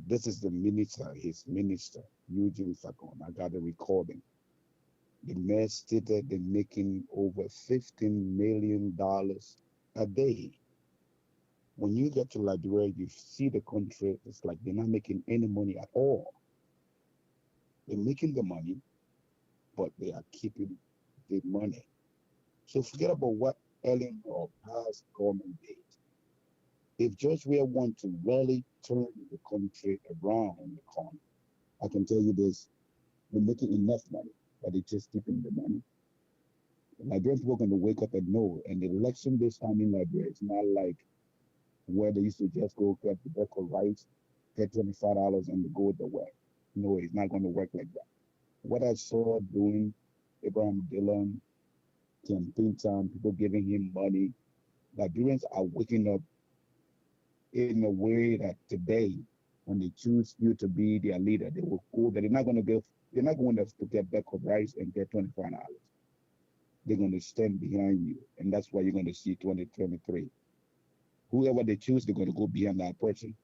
this is the minister, his minister, Eugene Facon. I got a recording. The mayor stated they're making over $15 million a day. When you get to Liberia, you see the country, it's like they're not making any money at all. They're making the money, but they are keeping the money. So forget about what Ellen or past government did. If George Weah want to really turn the country around in the corner, I can tell you this, they're making enough money, but they're just keeping the money. Liberian people are going to wake up and know, and the election this time in Liberia is not like where they used to just go get the buck of rice, get $25 and go the way. No, it's not going to work like that. What I saw doing, Abraham Dillon, campaign time, people giving him money, Liberians are waking up in a way that today, when they choose you to be their leader, they will go that they're not going to get back of rice and get $25. They're going to stand behind you, and that's why you're going to see 2023. Whoever they choose, they're going to go behind that person.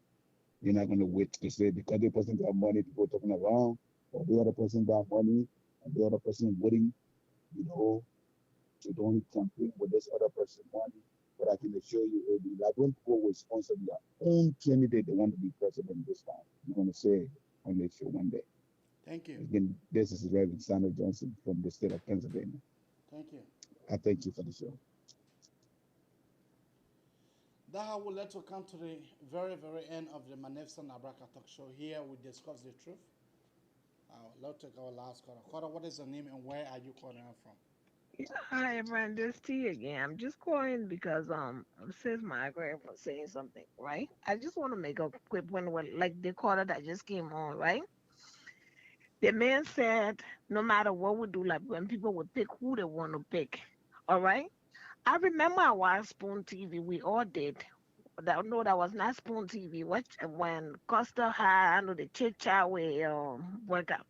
You're not going to wait to say because the person got money, people talking around, or the other person got money, and the other person waiting, to don't campaign with this other person money. But I can assure you, it'll be like when people will sponsor their own candidate, they want to be president this time. I'm going to say on this show one day. Thank you. Again, this is Reverend Samuel Johnson from the state of Pennsylvania. Thank you. I thank you for the show. That how we let to come to the very, very end of the Magnificent Abraka Talk Show. Here we discuss the truth. Let's take our last caller. Caller, what is your name and where are you calling from? Hi, everyone. This T again. I'm just calling because since Margaret was saying something, right? I just want to make a quick one with like the caller that just came on, right? The man said no matter what we do, like when people would pick who they want to pick. All right. I remember I watched Spoon TV. We all did. No, that was not Spoon TV. When Costa had I know the chit chat with workout.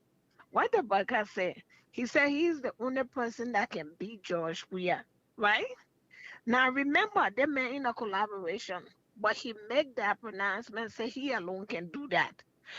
What the Burka said? He said he's the only person that can beat George Weah, right? Now remember, they made in a collaboration, but he made that pronouncement say he alone can do that.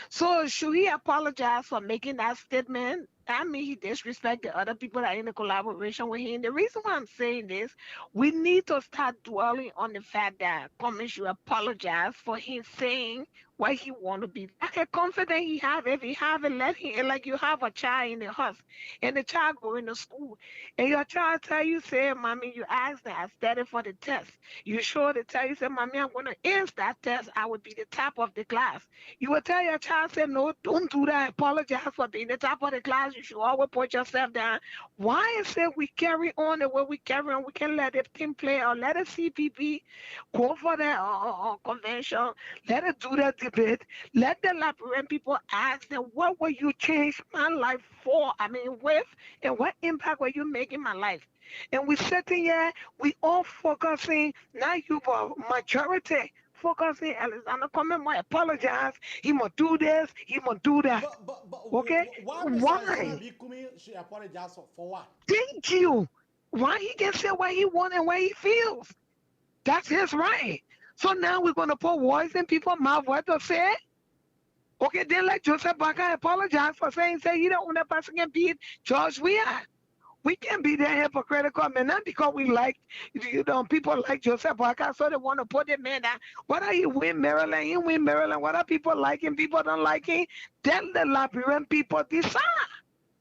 So should he apologize for making that statement? I mean, he disrespected other people that are in the collaboration with him. The reason why I'm saying this, we need to start dwelling on the fact that Cummings should apologize for him saying what he want to be. Like a confidence he have, if he have it, let him. Like you have a child in the house, and the child going to school, and your child tell you, say, "Mommy, you asked that, I studied for the test." You sure to tell you, say, "Mommy, I'm going to answer that test. I would be the top of the class." You will tell your child, say, "No, don't do that. Apologize for being the top of the class. You should always put yourself down." Why is it we carry on the way we carry on? We can let the team play or let the CPP go for the convention. Let it do the debate. Let the Liberian people ask them, what will you change my life for? I mean, with, and what impact will you make in my life? And we sitting here, we all focusing, not you, but majority focusing. Alexander Cummings might apologize. He must do this. He must do that. Okay? Why Mr. Alexander Why? B. Kumi should apologize for what? Thank you. Why he can say what he wants and what he feels? That's his right. So now we're gonna put words in people's mouth what to say. Okay, then let Joseph Baca apologize for saying say he don't want that person can beat George Weah. We can't be that hypocritical, man. Not because we like, people like Joseph Baca, so they want to put the man down. Whether he win Maryland, he win Maryland. Whether people like him, people don't like him, then the Liberian people decide.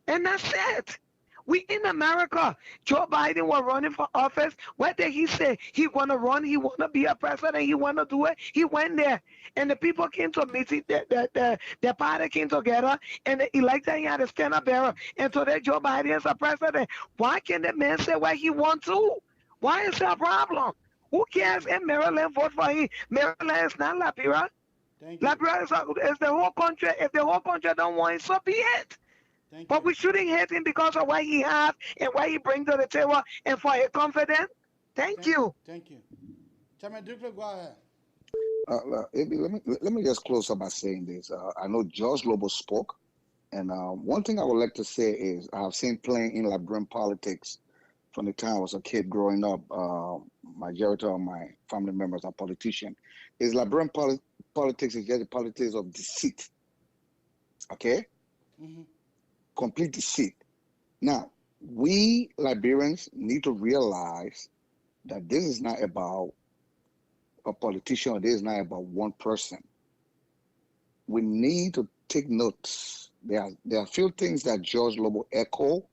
And that's it. We in America. Joe Biden was running for office. What did he say? He want to run. He want to be a president. He want to do it. He went there. And the people came to a meeting. The party came together. And the elected he had a stand-up bearer. And today Joe Biden is a president. Why can't the man say what he want to? Why is that a problem? Who cares if Maryland vote for him? Maryland is not Liberia. Liberia is the whole country. If the whole country don't want it, so be it. But we shouldn't hate him because of what he has and what he brings to the table and for his confidence. Thank you. Thank you. Chairman Duke, go ahead. Let me just close up by saying this. I know George Lobo spoke, and one thing I would like to say is I've seen playing in Liberian politics from the time I was a kid growing up. Majority of my family members are politicians. Is Liberian politics is just the politics of deceit. Okay? Mm-hmm. Complete deceit. Now, we Liberians need to realize that this is not about a politician, or this is not about one person. We need to take notes. There are a few things that George Lobo echoed,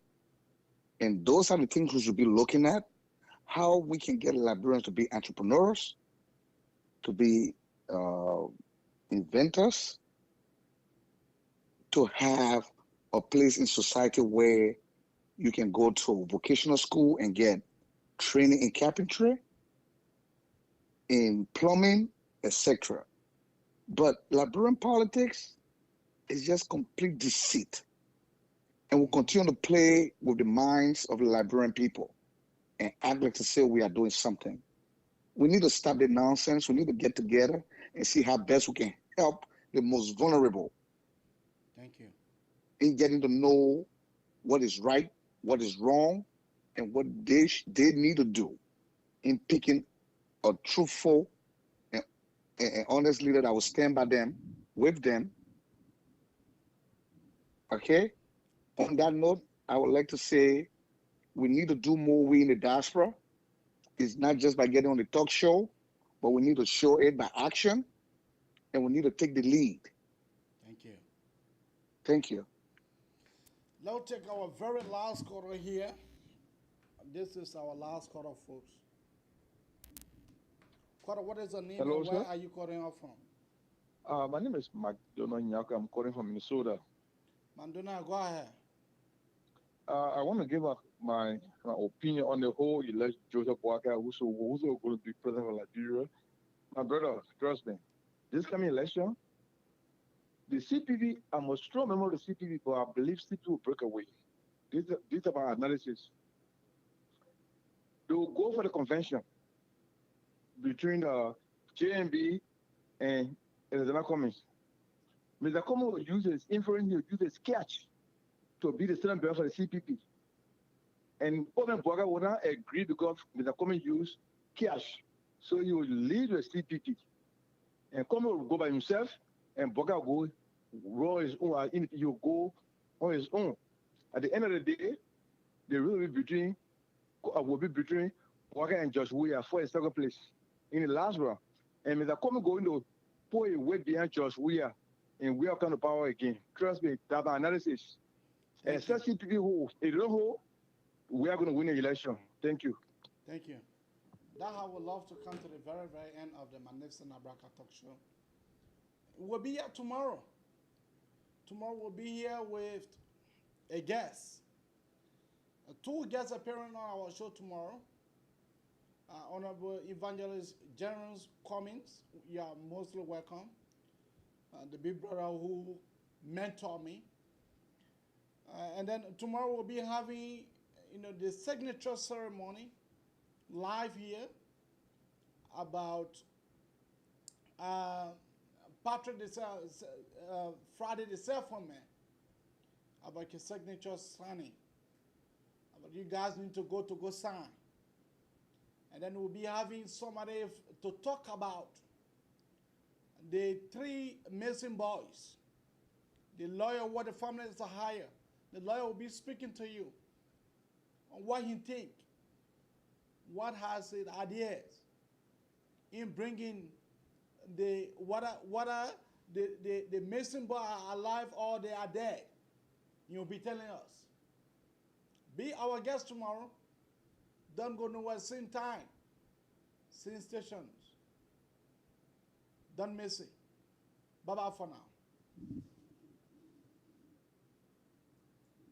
and those are the things we should be looking at. How we can get Liberians to be entrepreneurs, to be inventors, to have a place in society where you can go to vocational school and get training in carpentry, in plumbing, etc. But Liberian politics is just complete deceit. And we'll continue to play with the minds of the Liberian people and act like to say we are doing something. We need to stop the nonsense. We need to get together and see how best we can help the most vulnerable. Thank you. In getting to know what is right, what is wrong, and what they need to do in picking a truthful and honest leader that will stand by them, with them. Okay? On that note, I would like to say we need to do more we in the diaspora. It's not just by getting on the talk show, but we need to show it by action, and we need to take the lead. Thank you. Thank you. Let's take our very last caller here. This is our last caller, folks. Caller, what is your name? Hello, and where sir. are you calling us from? My name is McDonough Nyaka. I'm calling from Minnesota. Manduna, go ahead. I want to give my opinion on the whole election. Joseph Boakai, who's going to be president of Liberia. My brother, trust me, this coming election, the CPV, I'm a strong member of the CPV, but I believe CPV will break away. This is about analysis. They will go for the convention between JMB and Alexander Cummings. Mr. Cummings will use his influence, he will use his sketch to be the Senate bearer for the CPP. And Owen Boga will not agree because Mr. Cummings used cash. So he will lead the CPP. And Cummings will go by himself, and Boga will go run his own. You go on his own. At the end of the day, the will be between Walker and Josh Weah for a second place in the last round. And Mr. Comey going to put a weight behind Josh Weah and we are coming to power again. Trust me, that analysis. Especially people who, if they don't hold, we are going to win the election. Thank you. Thank you. That I would love to come to the very, very end of the Magnificent Abraka Talk Show. We'll be here tomorrow. Tomorrow we'll be here with a guest. Two guests appearing on our show tomorrow. Honorable Evangelist Jerens Cummings, you are mostly welcome. The big brother who mentored me. And then tomorrow we'll be having, the signature ceremony live here about Patrick Friday the Cellphone Man, about his signature signing. But you guys need to go sign. And then we'll be having somebody to talk about the 3 missing boys. The lawyer, what the families are hired. The lawyer will be speaking to you on what he think, what has his ideas in bringing the missing boy are alive or they are dead. You'll be telling us. Be our guest tomorrow. Don't go nowhere, same time, same stations. Don't miss it. Bye-bye for now.